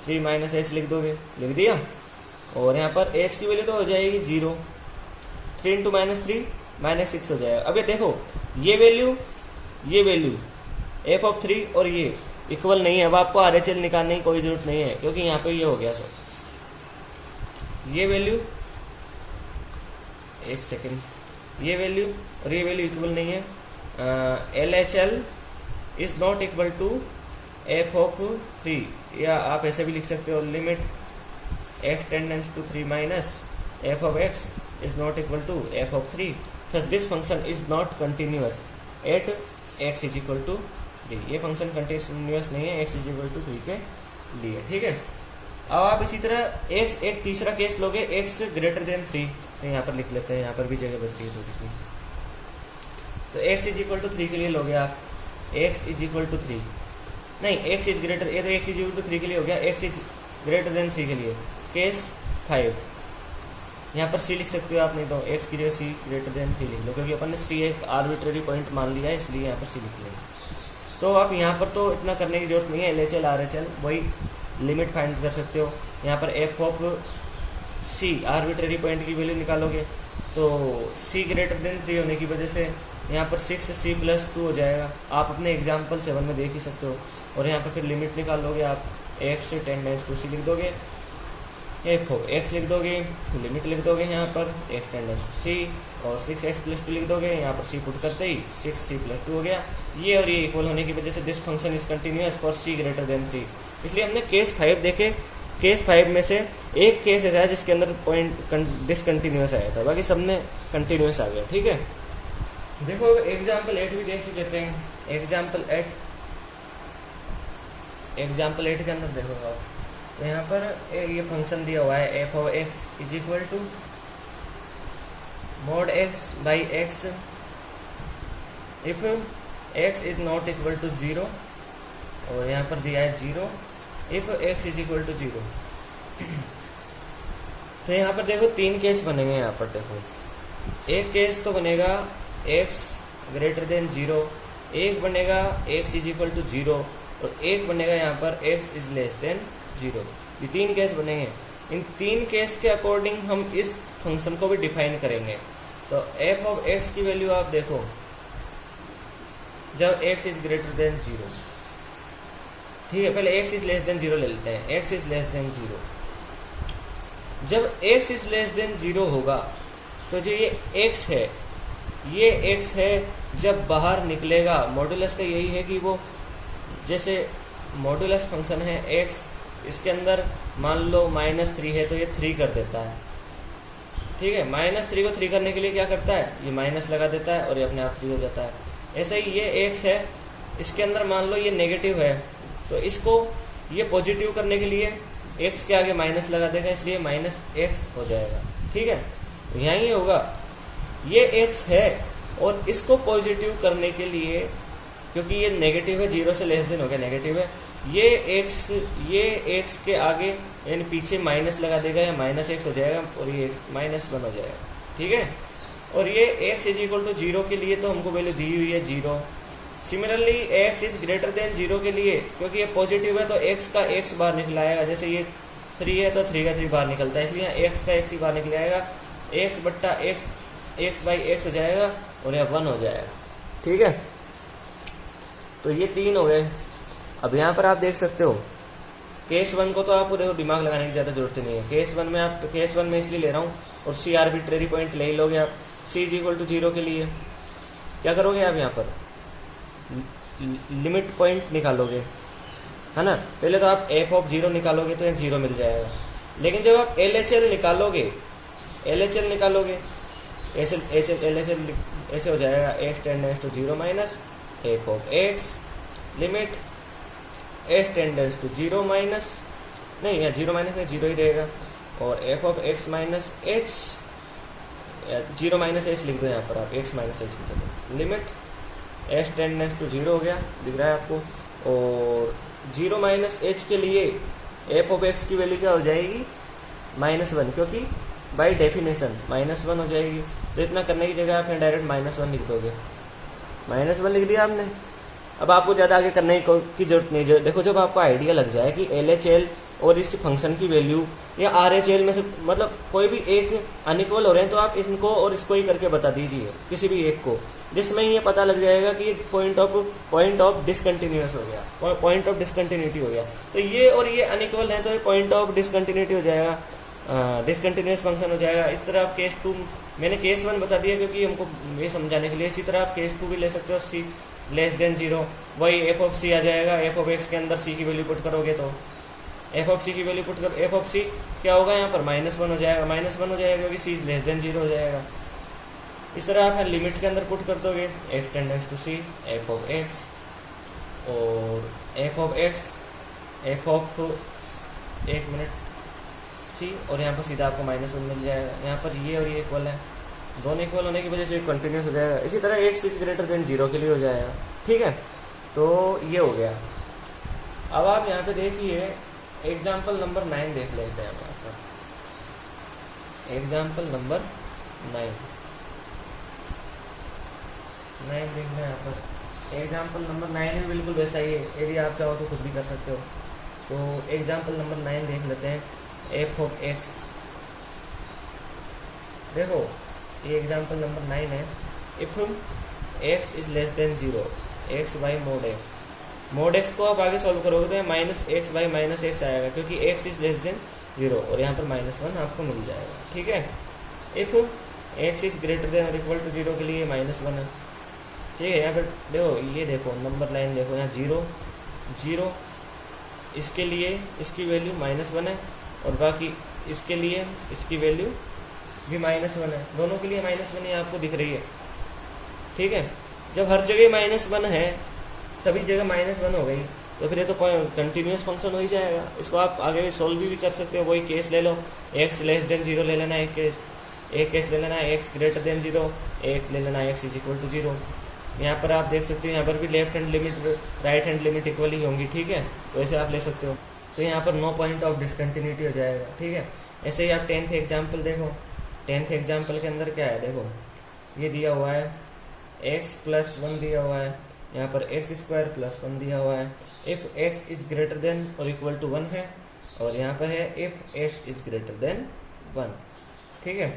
3 माइनस s लिख दोगे, लिख दिया। और यहाँ पर h की वैल्यू तो हो जाएगी 0, 3 × -3 -6 हो जाएगा। अब ये देखो ये वैल्यू f ऑफ 3 और ये इक्वल नहीं है। अब आपको RHL निकालने की कोई जरूरत नहीं है, क्योंकि यहाँ पे ये हो गया। तो ये वैल्यू, एक सेकेंड, ये वैल्यू और ये वैल्यू इक्वल नहीं है। LHL is not equal to f of 3, या आप ऐसे भी लिख सकते हो, limit x tends to 3 minus f of x is not equal to f of 3. Thus this function is not continuous at x is equal to 3, ये function continuous नहीं है x इज इक्वल टू 3 के लिए। ठीक है, अब आप इसी तरह एक तीसरा केस लोगे x ग्रेटर देन 3, तो यहाँ पर लिख लेते हैं, यहाँ पर भी जगह बच रही है थोड़ी सी। तो x इज इक्वल टू 3 के लिए लोगे आप x इज इक्वल टू 3, नहीं x इज ग्रेटर, ये तो x इज इक्वल टू 3 के लिए हो गया, x इज ग्रेटर देन 3 के लिए केस 5, यहाँ पर c लिख सकते हो आप, नहीं तो x की जगह c ग्रेटर देन 3 लिख लो, क्योंकि अपन ने c एक आर्बिट्ररी पॉइंट मान लिया है, इसलिए यहाँ पर c लिख लेंगे। तो आप यहाँ पर तो इतना करने की जरूरत नहीं है, LHL RHL वही लिमिट फाइंड कर सकते हो। यहाँ पर f of c arbitrary point की वैल्यू निकालोगे तो c ग्रेटर देन 3 होने की वजह से यहाँ पर 6c प्लस 2 हो जाएगा, आप अपने एग्जाम्पल 7 में देख ही सकते हो। और यहाँ पर फिर लिमिट निकाल लोगे आप, x से 10 टू c लिख दोगे, f ऑफ x लिख दोगे, लिमिट लिख दोगे यहाँ पर x टेंडेंस टू c, और 6x प्लस 2 लिख दोगे, यहाँ पर c पुट करते ही 6c प्लस 2 हो गया। ये और ये इक्वल होने की वजह से this function is continuous for c greater than 3। इसलिए हमने केस 5 देखे, केस 5 में से एक केस ऐसा है जिसके अंदर पॉइंट डिसकंटिन्यूअस आया था, बाकी सब में कंटिन्यूअस आ गया। ठीक है, देखो एग्जाम्पल 8 भी देख लेते हैं। एग्जाम्पल 8 के अंदर देखो आप, तो यहाँ पर ये फंक्शन दिया हुआ है f of x is equal to mod x by x if x is not equal to 0, और यहाँ पर दिया है 0 if x is equal to 0। तो यहाँ पर देखो 3 केस बनेंगे। यहाँ पर देखो एक केस तो बनेगा x ग्रेटर देन 0, एक बनेगा x इज इक्वल टू 0, और एक बनेगा यहाँ पर x इज लेस देन 0। ये 3 केस बनेंगे। इन 3 केस के अकॉर्डिंग हम इस फंक्शन को भी डिफाइन करेंगे। तो f ऑफ x की वैल्यू आप देखो, जब x इज ग्रेटर देन 0, ठीक है, पहले x इज लेस देन 0 ले लेते हैं, x इज लेस देन 0। जब x इज लेस देन 0 होगा तो जो ये x है, ये x है, जब बाहर निकलेगा, मॉडुलस का यही है कि वो जैसे मॉडुलस फंक्शन है x, इसके अंदर मान लो -3 है तो ये 3 कर देता है। ठीक है, -3 को 3 करने के लिए क्या करता है, ये माइनस लगा देता है और ये अपने आप 3 हो जाता है। ऐसे ही ये x है, इसके अंदर मान लो ये नेगेटिव है, तो इसको ये पॉजिटिव करने के लिए x के आगे माइनस लगा देगा, इसलिए -x हो जाएगा। ठीक है, तो यही होगा, ये x है और इसको पॉजिटिव करने के लिए, क्योंकि ये नेगेटिव है, 0 से लेस देन हो गया, नेगेटिव है, ये x के आगे यानी पीछे माइनस लगा देगा या -x हो जाएगा, और ये x -1 हो जाएगा। ठीक है, और ये x इज इक्वल टू 0 के लिए तो हमको वैल्यू दी हुई है 0। Similarly x is greater then 0 के लिए, क्योंकि ये पॉजिटिव है तो x का x बाहर निकल आएगा, जैसे ये 3 है तो 3 का 3 बाहर निकलता है, इसलिए x का x ही बाहर निकल आएगा, x बट्टा x बाई x हो जाएगा और यह 1 हो जाएगा। ठीक है, तो ये 3 हो गए। अब यहाँ पर आप देख सकते हो केस 1 को तो आपको देखो दिमाग लगाने की ज़्यादा जरूरत नहीं है। केस 1 में इसलिए ले रहा हूँ, और c आर्बिट्रेरी पॉइंट ले ही लोगे आप। c इज इक्वल टू 0 के लिए क्या करोगे आप, यहाँ पर लिमिट पॉइंट निकालोगे, है ना। पहले तो आप f ऑफ 0 निकालोगे तो यहाँ 0 मिल जाएगा, लेकिन जब आप LHL निकालोगे ऐसे हो जाएगा, x tends to 0 minus f of x limit s tends to 0 minus, नहीं यहाँ 0 माइनस नहीं 0 ही रहेगा, और f of x minus h, 0 minus h लिख दो यहाँ पर आप, x माइनस h की जगह, लिमिट s टेंडेंस टू 0 हो गया, दिख रहा है आपको। और 0 माइनस h के लिए f ऑफ x की वैल्यू क्या हो जाएगी, -1, क्योंकि बाय डेफिनेशन -1 हो जाएगी। तो इतना करने की जगह आप डायरेक्ट -1 लिख दोगे, -1 लिख दिया आपने। अब आपको ज़्यादा आगे करने की जरूरत नहीं। देखो जब आपको आइडिया लग जाए कि LHL और इस फंक्शन की वैल्यू या RHL में से मतलब कोई भी एक अनइक्वल हो रहे हैं, तो आप इनको और इसको ही करके बता दीजिए, किसी भी एक को, जिसमें ये पता लग जाएगा कि पॉइंट ऑफ डिसकंटिन्यूअस हो गया, पॉइंट ऑफ डिसकंटिन्यूटी हो गया। तो ये और ये अनइक्वल है तो ये पॉइंट ऑफ डिसकंटिन्यूटी हो जाएगा, डिसकंटिन्यूअस फंक्शन हो जाएगा। इस तरह आप केस 2, मैंने केस 1 बता दिया क्योंकि हमको ये समझाने के लिए। इसी तरह आप केस 2 भी ले सकते हो, c लेस देन 0, वही f ऑफ c आ जाएगा। f ऑफ x के अंदर c की वैल्यू पुट करोगे तो f ऑफ c की वैल्यू पुट करो, f ऑफ c क्या होगा यहाँ पर -1 हो जाएगा, -1 हो जाएगा क्योंकि c लेस देन 0 हो जाएगा। इस तरह आप लिमिट के अंदर पुट कर दोगे, x tends to c f of x और f of x, f of, एक मिनट, सी, और यहाँ पर सीधा आपको -1 मिल जाएगा। यहाँ पर ये और ये इक्वल है, दोनों इक्वल होने की वजह से कंटिन्यूस हो जाएगा। इसी तरह एक्स इज ग्रेटर देन 0 के लिए हो जाएगा। ठीक है, तो ये हो गया। अब आप यहाँ पे देखिए एग्जाम्पल नंबर 9 देख लेते हैं। यहाँ पर एग्जाम्पल नंबर 9 देखना है। यहाँ पर एग्जाम्पल नंबर 9 भी बिल्कुल वैसा ही है, यदि आप चाहो तो खुद भी कर सकते हो। तो एग्जाम्पल नंबर 9 देख लेते हैं। एफ ऑफ एक्स, देखो ये एग्जाम्पल नंबर 9 है। If x is less than 0, x by mode x, mode x को आप आगे सॉल्व करोगे तो -x बाई -x आएगा, क्योंकि x इज लेस देन 0 और यहाँ पर -1 आपको मिल जाएगा। ठीक है, if x is greater then और इक्वल टू 0 के लिए -1 है। ठीक है, यहाँ पर देखो, ये देखो नंबर लाइन देखो, यहाँ 0 0, इसके लिए इसकी वैल्यू -1 है, और बाकी इसके लिए इसकी वैल्यू भी -1 है, दोनों के लिए -1 ही आपको दिख रही है। ठीक है, जब हर जगह -1 है, सभी जगह -1 हो गई, तो फिर ये तो कंटिन्यूस फंक्शन हो ही जाएगा। इसको आप आगे भी सॉल्व भी कर सकते हो। वही केस ले लो, x लेस देन 0 ले लेना एक केस ले लेना है, x ग्रेटर देन 0, एक ले लेना x इज इक्वल टू 0। यहाँ पर आप देख सकते हो, यहाँ पर भी left hand limit right hand limit equal ही होंगी। ठीक है, तो ऐसे आप ले सकते हो। तो यहाँ पर नो पॉइंट ऑफ डिसकंटिन्यूटी हो जाएगा। ठीक है, ऐसे ही आप 10th एग्जाम्पल देखो। 10th एग्जाम्पल के अंदर क्या है, देखो ये दिया हुआ है x प्लस 1 दिया हुआ है, यहाँ पर x स्क्वायर प्लस 1 दिया हुआ है। If x is greater then और इक्वल टू 1 है, और यहाँ पर है if x is greater than 1। ठीक है,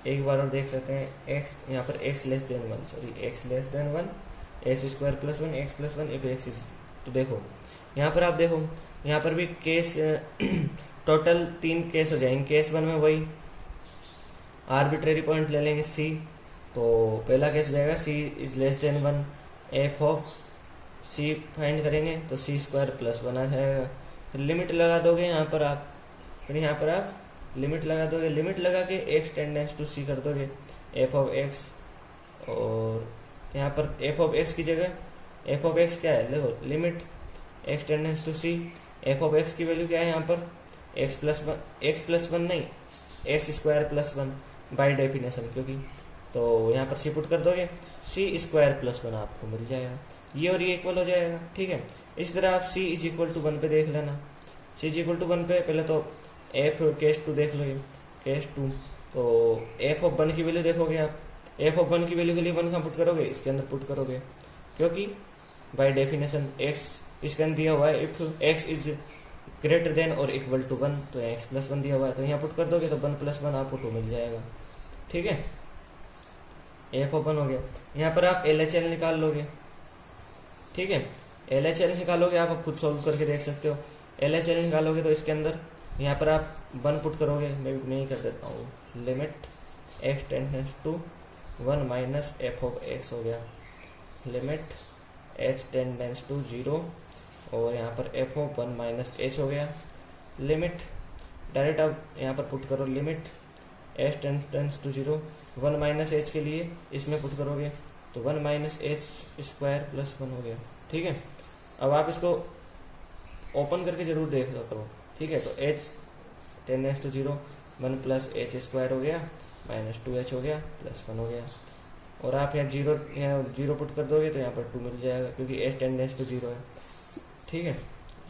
एक बार और देख लेते हैं। x, यहाँ पर x less than 1, sorry x less than 1, x square plus 1, x plus 1, if x is, तो देखो यहाँ पर आप देखो, यहाँ पर भी केस टोटल 3 केस हो जाएंगे। केस 1 में वही आर्बिट्रेरी पॉइंट ले लेंगे c, तो पहला केस हो जाएगा c is less than 1, F of c find करेंगे तो c स्क्वायर प्लस 1 आ जाएगा। फिर लिमिट लगा दोगे यहाँ पर आप, फिर यहाँ पर आप लिमिट लगा दोगे, लिमिट लगा के x टेंडेंस टू c कर दोगे, एफ ऑफ x, और यहाँ पर एफ ऑफ x की जगह एफ ऑफ x क्या है, देखो limit x tends to c, f of x की वैल्यू क्या है यहाँ पर x प्लस 1 नहीं, x square plus 1 by definition, क्योंकि तो यहाँ पर c पुट कर दोगे, c स्क्वायर प्लस 1 आपको मिल जाएगा। ये और ये इक्वल हो जाएगा। ठीक है, इस तरह आप c इज इक्वल टू 1 पे देख लेना। c इज इक्वल टू 1 पे पहले तो f केस 2 देख लो, ये केस 2, तो f ऑफ 1 की वैल्यू देखोगे आप, f ऑफ 1 की वैल्यू के लिए 1 कहाँ पुट करोगे, इसके अंदर पुट करोगे, क्योंकि बाय डेफिनेशन x इसके अंदर दिया हुआ है, if x is greater then और इक्वल टू 1, तो x प्लस 1 दिया हुआ है, तो यहाँ पुट कर दोगे तो 1 प्लस 1 आपको 2 मिल जाएगा। ठीक है, f ऑफ 1 हो गया। यहाँ पर आप LHL निकाल लोगे। ठीक है, LHL निकालोगे आप खुद सॉल्व करके देख सकते हो। LHL निकालोगे तो इसके अंदर यहाँ पर आप 1 पुट करोगे, मैं ही कर देता हूँ, limit x tends to 1 minus f of x हो गया, लिमिट h टेंडेंस टू 0, और यहाँ पर f ऑफ 1 माइनस h हो गया, लिमिट डायरेक्ट आप यहाँ पर पुट करो, limit h tends to 0, 1 minus h के लिए इसमें पुट करोगे तो 1 माइनस h स्क्वायर प्लस 1 हो गया। ठीक है, अब आप इसको ओपन करके जरूर देख लो करो। ठीक है, तो h tends to 0, 1 plus h square हो गया, माइनस 2h हो गया, प्लस 1 हो गया, और आप यहाँ जीरो पुट कर दोगे तो यहाँ पर 2 मिल जाएगा, क्योंकि h टेंडेंस टू 0 है। ठीक है,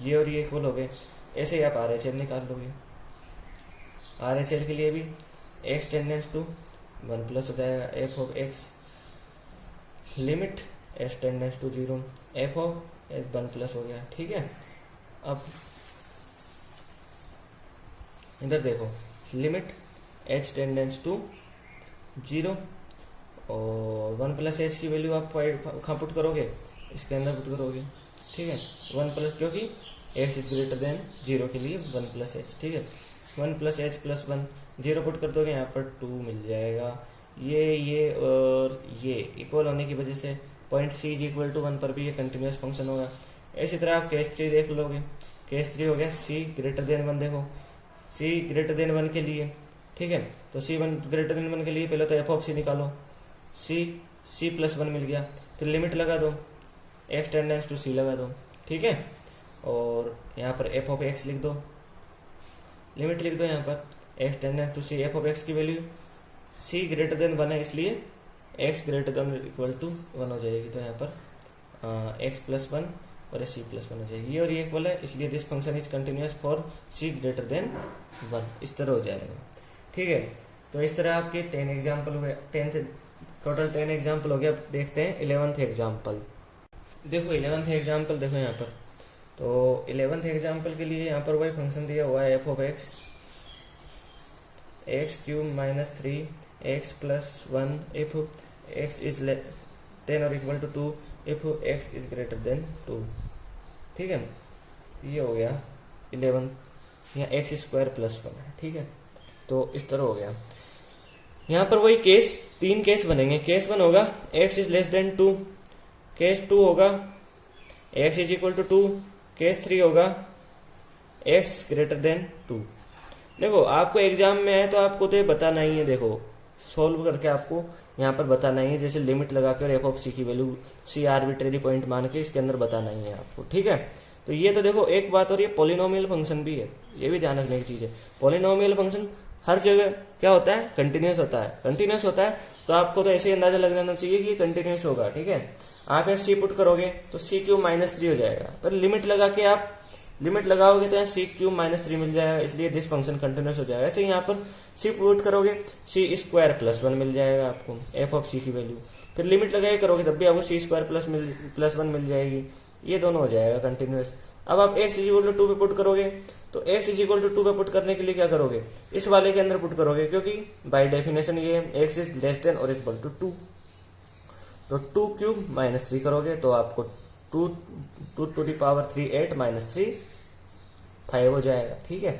ये और ये इक्वल हो गए। ऐसे ही आप RHL निकाल लोगे। RHL के लिए भी x टेंडेंस टू 1 प्लस हो जाएगा f of x, limit h tends to 0, f of 1 plus हो गया। ठीक है, अब इधर देखो, लिमिट h टेंडेंस टू 0 और 1 प्लस h की वैल्यू आप कहाँ पुट करोगे, इसके अंदर पुट करोगे। ठीक है, 1 प्लस, क्योंकि x इज ग्रेटर देन 0 के लिए 1 प्लस h। ठीक है, 1 प्लस h प्लस 1, 0 पुट कर दोगे, यहाँ पर 2 मिल जाएगा। ये और ये इक्वल होने की वजह से point c is equal to 1 पर भी ये कंटिन्यूस फंक्शन होगा। इसी तरह आप केस 3 देख लोगे। केस 3 हो गया c ग्रेटर देन 1, देखो c ग्रेटर देन 1 के लिए। ठीक है, तो c ग्रेटर देन 1 के लिए पहले तो एफ ऑफ c निकालो, c प्लस 1 मिल गया, फिर लिमिट लगा दो, एक्स टेंडेंस टू सी लगा दो, ठीक है। और यहाँ पर एफ ऑफ एक्स लिख दो, लिमिट लिख दो यहाँ पर x tends to c, f of x की वैल्यू सी ग्रेटर देन 1 है, इसलिए x greater than equal to 1 हो जाएगी। तो यहाँ पर एक्स प्लस 1 और सी प्लस 1 हो जाएगी, ये और ये इक्वल है, इसलिए this function is continuous for c greater than 1, इस तरह हो जाएगा, ठीक है। तो इस तरह आपके 10 एग्जाम्पल हुए, 10 टोटल 10 एग्जाम्पल हो गया। अब देखते हैं 11th एग्जाम्पल। देखो 11th एग्जाम्पल देखो यहाँ पर, तो 11th एग्जाम्पल के लिए यहाँ पर वही फंक्शन दिया हुआ है f of x, x cube minus 3 x plus 1 if x is 10 और equal to 2 if x is greater than 2, ठीक है। ये हो गया 11, यहाँ एक्स स्क्वायर प्लस 1 है, ठीक है। तो इस तरह हो गया। यहाँ पर वही केस, 3 केस बनेंगे। केस 1 होगा x is less than 2, case 2 होगा x is equal to 2, case 3 होगा एक्स ग्रेटर देन 2। देखो आपको एग्जाम में है तो आपको तो ये बताना ही है, देखो सोल्व करके आपको यहाँ पर बताना ही है, जैसे लिमिट लगा के और एफ ऑफ सी की वैल्यू सी आर्बिट्रेरी पॉइंट मान के इसके अंदर बताना ही है आपको, ठीक है। तो ये तो देखो एक बात, और ये पॉलिनोमियल फंक्शन भी है, ये भी ध्यान रखने की चीज है। पॉलिनोमियल फंक्शन हर जगह क्या होता है, कंटिन्यूस होता है। कंटिन्यूस होता है तो आपको तो ऐसे ही अंदाजा लग जाना चाहिए कि ये कंटिन्यूस होगा, ठीक है। आप यहाँ सी पुट करोगे तो सी क्यूब माइनस 3 हो जाएगा, पर लिमिट लगा के आप लिमिट लगाओगे तो यहाँ सी क्यूब माइनस 3 मिल जाएगा, इसलिए दिस फंक्शन कंटिन्यूस हो जाएगा। ऐसे यहाँ पर सी पुट करोगे सी स्क्वायर प्लस 1 मिल जाएगा आपको, एफ ऑफ सी की वैल्यू, फिर लिमिट लगाए करोगे तब भी आपको सी स्क्वायर प्लस 1 मिल जाएगी, ये दोनों हो जाएगा कंटिन्यूस। अब आप एक्स इज इक्वल टू 2 पे पुट करोगे तो एक्स इज इक्वल टू 2 पे पुट करने के लिए क्या करोगे, इस वाले के अंदर पुट करोगे, क्योंकि बाय डेफिनेशन ये एक्स इज लेस देन और इक्वल टू 2। तो 2 क्यूब माइनस 3 करोगे तो आपको 2 टू दी पावर 3 8 माइनस 3 5 हो जाएगा, ठीक है।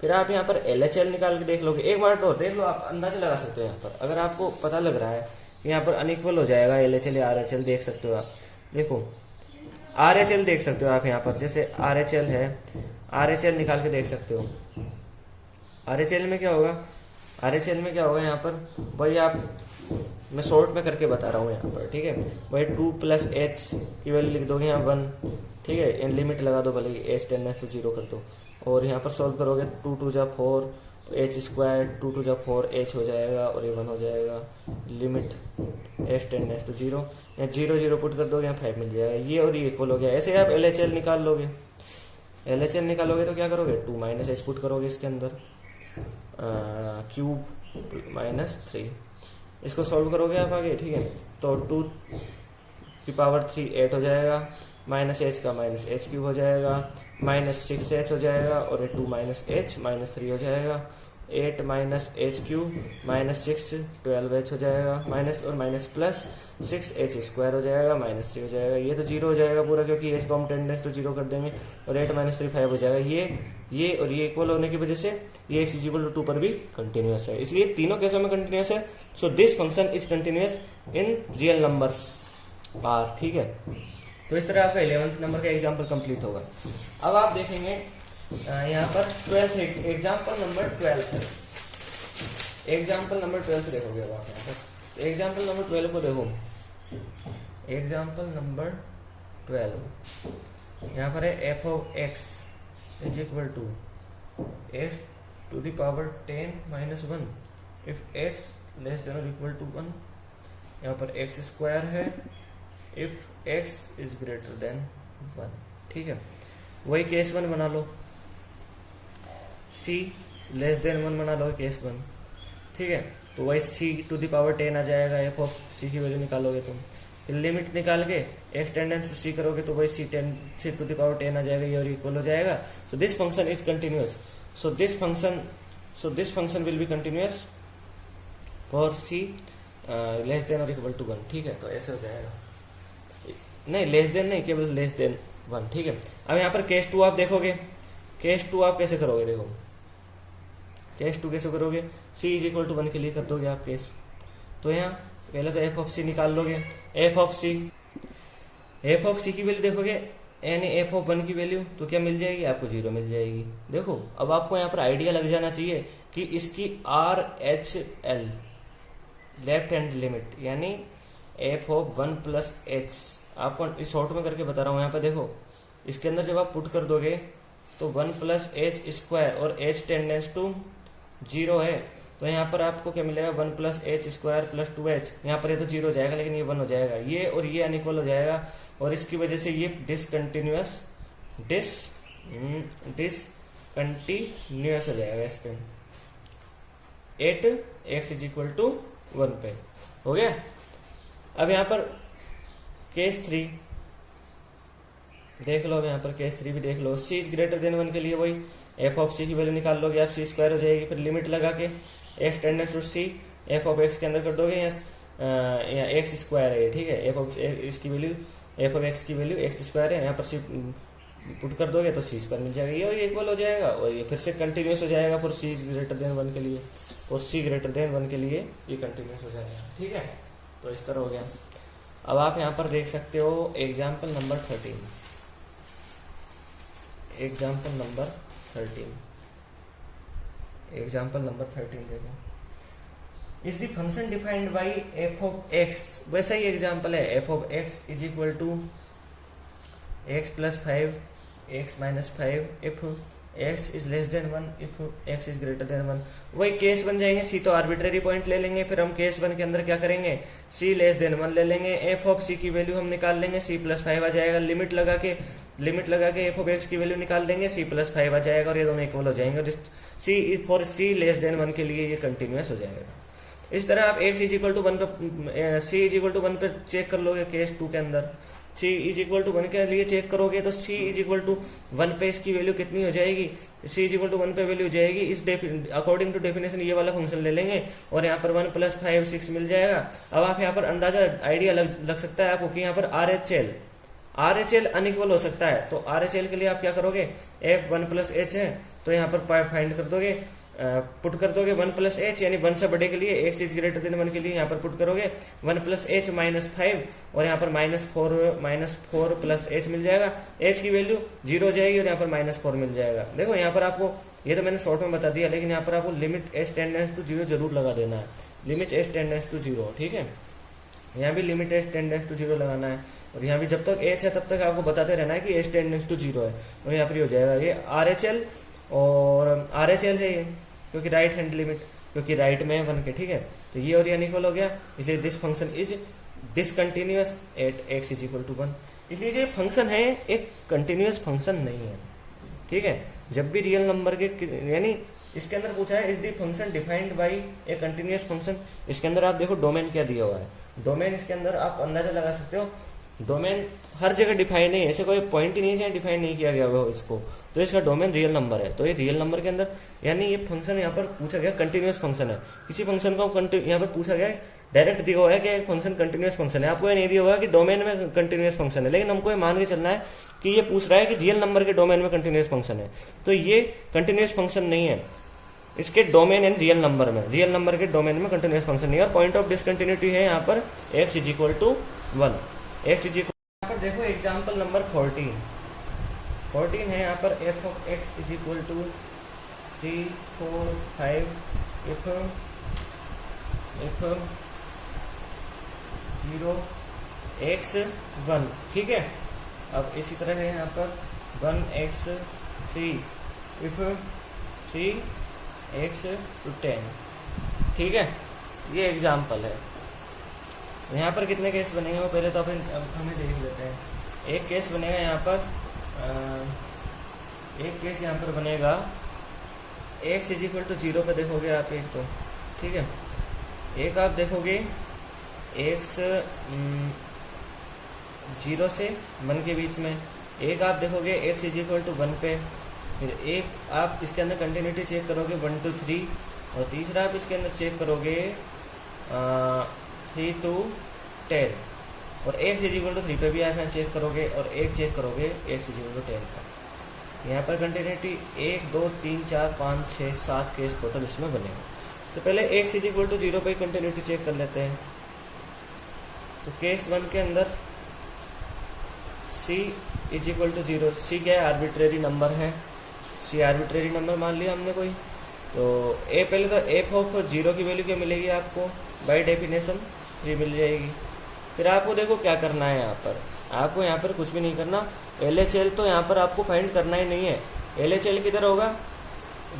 फिर आप यहाँ पर LHL निकाल के देख लोगे, एक बार तो देख लो, आप अंदाजा लगा सकते हो। यहाँ पर अगर आपको पता लग रहा है कि यहाँ पर अनइक्वल हो जाएगा LHL या RHL, देख सकते हो आप। देखो RHL देख सकते हो आप यहाँ पर, जैसे RHL है, RHL निकाल के देख सकते हो। RHL में क्या होगा, RHL में क्या होगा यहाँ पर, वही आप मैं शॉर्ट में करके बता रहा हूँ यहाँ पर, ठीक है। वही 2 प्लस एच की वैल्यू लिख दोगे यहाँ 1, ठीक है। लिमिट लगा दो, भले एच टेंडेंस टू 0 कर दो, और यहाँ पर सॉल्व करोगे 2 2 जा 4 एच स्क्वायर, 2 2 जा 4 एच हो जाएगा और ये 1 हो जाएगा। लिमिट एच टेंडेंस टू 0, यहाँ 0 0 पुट कर दोगे, यहाँ 5 मिल जाएगा, ये और ये इक्वल हो गया। ऐसे आप LHL निकाल लोगे, LHL निकालोगे तो क्या करोगे, 2 माइनस एच पुट करोगे इसके अंदर, क्यूब माइनस 3, इसको सॉल्व करोगे आप आगे, ठीक है। तो 2 की पावर 3 8 हो जाएगा, माइनस एच का माइनस एच क्यूब हो जाएगा, माइनस 6 एच हो जाएगा, और ये 2 माइनस एच माइनस 3 हो जाएगा। 8 minus H cube minus 6 12 H हो जाएगा, माइनस और माइनस प्लस 6 एच स्क्वायर हो जाएगा, माइनस 3 हो जाएगा। ये तो 0 हो जाएगा पूरा, क्योंकि एच को हम टेंडेंस टू 0 कर देंगे, और 8 माइनस 3 5 हो जाएगा। ये और ये इक्वल होने की वजह से ये एक्स इक्वल टू 2 पर भी कंटिन्यूअस है, इसलिए तीनों केसों में कंटिन्यूअस है। So this function is continuous in real numbers R, ठीक है। तो इस तरह आपका 11th नंबर का एग्जाम्पल कंप्लीट होगा। अब आप देखेंगे यहाँ पर 12th एग्जाम्पल नंबर 12 है, एग्जाम्पल नंबर 12 देखोगे अब आप यहाँ पर। एग्जाम्पल नंबर 12 को देखो, एग्जाम्पल नंबर 12 यहाँ पर है f of x is equal to x to the power 10 minus 1 if x less than और इक्वल टू 1। यहाँ पर एक्स स्क्वायर है if x is greater than 1, ठीक है। वही केस 1 बना लो, सी लेस देन 1 बना लो केस 1, ठीक है। तो वही सी टू द पावर 10 आ जाएगा, एफ ऑफ सी की वैल्यू निकालोगे तुम, फिर लिमिट निकाल के एक्स टेंडेंस टू सी करोगे तो वही सी टू द पावर 10 आ जाएगा, ये और इक्वल हो जाएगा। So this function is continuous, so this function will be continuous for c less than और इक्वल टू 1, ठीक है। तो ऐसे हो जाएगा, नहीं लेस देन नहीं, केवल लेस देन 1, ठीक है। अब यहाँ पर केस 2 आप देखोगे, केस 2 आप कैसे करोगे, देखो केस 2 कैसे करोगे, c इज इक्वल टू 1 के लिए कर दोगे आप केस। तो यहाँ पहले तो एफ ऑफ सी निकाल लोगे, एफ ऑफ सी की वैल्यू देखोगे, यानी एफ ऑफ 1 की वैल्यू तो क्या मिल जाएगी आपको, 0 मिल जाएगी। देखो अब आपको यहाँ पर आइडिया लग जाना चाहिए कि इसकी RHL लेफ्ट हैंड लिमिट, यानी एफ ऑफ 1 प्लस एच आपको इस शॉर्ट में करके बता रहा हूँ। यहाँ पे देखो, इसके अंदर जब आप पुट कर दोगे तो 1 प्लस एच स्क्वायर और एच टेंडेंस टू 0 है, तो यहाँ पर आपको क्या मिलेगा, 1 plus H square plus 2h। यहाँ पर ये तो 0 हो जाएगा लेकिन ये 1 हो जाएगा, ये और ये अनइक्वल हो जाएगा, और इसकी वजह से ये डिसकंटिन्यूअस हो जाएगा इस पे, at x is equal to 1 पे। हो गया। अब यहाँ पर केस 3 देख लो, अब यहाँ पर केस 3 भी देख लो। c इज ग्रेटर देन 1 के लिए वही एफ ऑफ सी की वैल्यू निकाल लोगे आप, सी स्क्वायर हो जाएगी, फिर लिमिट लगा के x tends to c f of x के अंदर कर दोगे, या एक्स स्क्वायर है, ठीक है, एफ ऑफ इसकी वैल्यू, एफ ऑफ एक्स की वैल्यू एक्स स्क्वायर है, यहाँ पर सी पुट कर दोगे तो सी स्क्वायर मिल जाएगा, ये और इक्वल हो जाएगा, और ये फिर से कंटिन्यूस हो जाएगा फॉर सी ग्रेटर देन 1 के लिए, और सी ग्रेटर देन 1 के लिए ये कंटिन्यूस हो जाएगा। ठीक है, तो इस तरह हो गया। अब आप यहाँ पर देख सकते हो एग्जाम्पल नंबर 13, एग्जाम्पल नंबर 13 देखो। Is the function defined by f of x, वैसा ही एग्जाम्पल है, f of x is equal to x plus 5 x minus 5 if x is less than 1 if x is greater than 1। वही case बन जाएंगे, सी तो arbitrary point ले लेंगे, फिर हम केस 1 के अंदर क्या करेंगे, सी लेस देन 1 ले लेंगे, एफ ऑफ सी की वैल्यू हम निकाल लेंगे, सी प्लस 5 आ जाएगा, लिमिट लगा के एफ ऑफ एक्स की वैल्यू निकाल देंगे, सी प्लस 5 आ जाएगा, और ये दोनों इक्वल हो जाएंगे, और सी फॉर सी लेस देन 1 के लिए ये कंटिन्यूस हो जाएगा। इस तरह आप एक्स इज इक्वल टू 1 पे, सी इज इक्वल टू 1 पे चेक कर लोगे केस 2 के अंदर, सी इज इक्वल टू 1 के लिए चेक करोगे तो सी इज इक्वल टू 1 पे इसकी वैल्यू कितनी हो जाएगी, सी इज इक्वल टू 1 पे वैल्यू हो जाएगी, इस अकॉर्डिंग टू डेफिनेशन ये वाला फंक्शन ले लेंगे, और यहाँ पर 1 प्लस 5 6 मिल जाएगा। अब आप यहाँ पर अंदाजा आइडिया लग सकता है आपको कि यहाँ पर आर एच एल अनइक्वल हो सकता है, तो आर एच एल के लिए आप क्या करोगे, एफ 1 प्लस एच है तो यहाँ पर फाइंड कर दोगे, पुट कर दोगे 1 प्लस एच, यानी 1 से बड़े के लिए एक्स इज ग्रेटर देन 1 के लिए यहाँ पर पुट करोगे 1 प्लस एच माइनस 5, और यहाँ पर -4 प्लस एच मिल जाएगा, एच की वैल्यू 0 हो जाएगी और यहाँ पर -4 मिल जाएगा। देखो यहाँ पर आपको, ये तो मैंने शॉर्ट में बता दिया, लेकिन यहाँ पर आपको लिमिट एच टेंडेंस टू 0 जरूर लगा देना है, लिमिट एच टेंडेंस टू 0, ठीक है, यहाँ भी लिमिट एच टेंडेंस टू 0 लगाना है, और यहाँ भी जब तक एच है तब तक आपको बताते रहना है कि एच टेंडेंस टू 0 है, और यहाँ पर हो जाएगा ये आर एच एल, और आर एच एल चाहिए क्योंकि राइट हैंड लिमिट, क्योंकि राइट में 1 के, ठीक है, तो ये और ये अनइक्वल हो गया, इसलिए this function is discontinuous at x is equal to 1। इसलिए ये फंक्शन है एक कंटिन्यूअस फंक्शन नहीं है, ठीक है। जब भी रियल नंबर के, यानी इसके अंदर पूछा है is the function defined by A continuous function, इसके अंदर आप देखो डोमेन क्या दिया हुआ है, डोमेन इसके अंदर आप अंदाजा लगा सकते हो, डोमेन हर जगह डिफाइन है, ऐसे कोई पॉइंट ही नहीं है डिफाइन नहीं किया गया हुआ इसको, तो इसका डोमेन रियल नंबर है, तो ये रियल नंबर के अंदर, यानी ये फंक्शन यहाँ पर पूछा गया कंटिन्यूअस फंक्शन है, किसी फंक्शन को यहाँ पर पूछा गया डायरेक्ट दिया हुआ है कि एक फंक्शन कंटिन्यूअस फंक्शन है, आपको ये नहीं दिया हुआ है कि डोमेन में कंटिन्यूअस फंक्शन है, लेकिन हमको ये मान के चलना है कि ये पूछ रहा है कि रियल नंबर के डोमेन में कंटिन्यूअस फंक्शन है, तो ये कंटिन्यूअस फंक्शन नहीं है, इसके डोमेन है रियल नंबर में, रियल नंबर के डोमेन में कंटिन्यूअस फंक्शन नहीं है, और पॉइंट ऑफ डिसकंटिन्यूटी है यहाँ पर x is equal to 1, x is equal, यहाँ पर देखो एग्जाम्पल नंबर 14 है, यहाँ पर f of x is equal to 3 4 5 इफ 0 x 1, ठीक है। अब इसी तरह है यहाँ पर 1 x 3 इफ 3 x to 10, ठीक है, ये एग्जाम्पल है। यहाँ पर कितने केस बनेंगे वो पहले तो अब हमें देख लेते हैं। एक केस बनेगा यहाँ पर, एक केस यहाँ पर बनेगा x इज इक्वल टू 0 पर देखोगे आप एक तो, ठीक है, एक आप देखोगे x 0 से 1 के बीच में, एक आप देखोगे x इज इक्वल टू 1 पे, फिर एक आप इसके अंदर कंटिन्यूटी चेक करोगे 1 to 3, और तीसरा आप इसके अंदर चेक करोगे 3 to 10, और x इज इक्वल टू 3 पे भी आप यहाँ चेक करोगे, और एक चेक करोगे x इज इक्वल टू 10 पर। यहाँ पर कंटिन्यूटी 1 2 3 4 5 6 7 केस टोटल इसमें बनेगा। तो पहले x इज इक्वल टू 0 पे कंटिन्यूटी चेक कर लेते हैं। तो केस 1 के अंदर c is equal to 0, c क्या है, आर्बिट्रेरी नंबर है, c आर्बिट्रेरी नंबर मान लिया हमने कोई, तो a पहले तो f ऑफ 0 की वैल्यू क्या मिलेगी आपको, बाय डेफिनेशन 3 मिल जाएगी। फिर आपको देखो क्या करना है, यहाँ पर आपको यहाँ पर कुछ भी नहीं करना। LHL तो यहाँ पर आपको फाइंड करना ही नहीं है। LHL किधर होगा,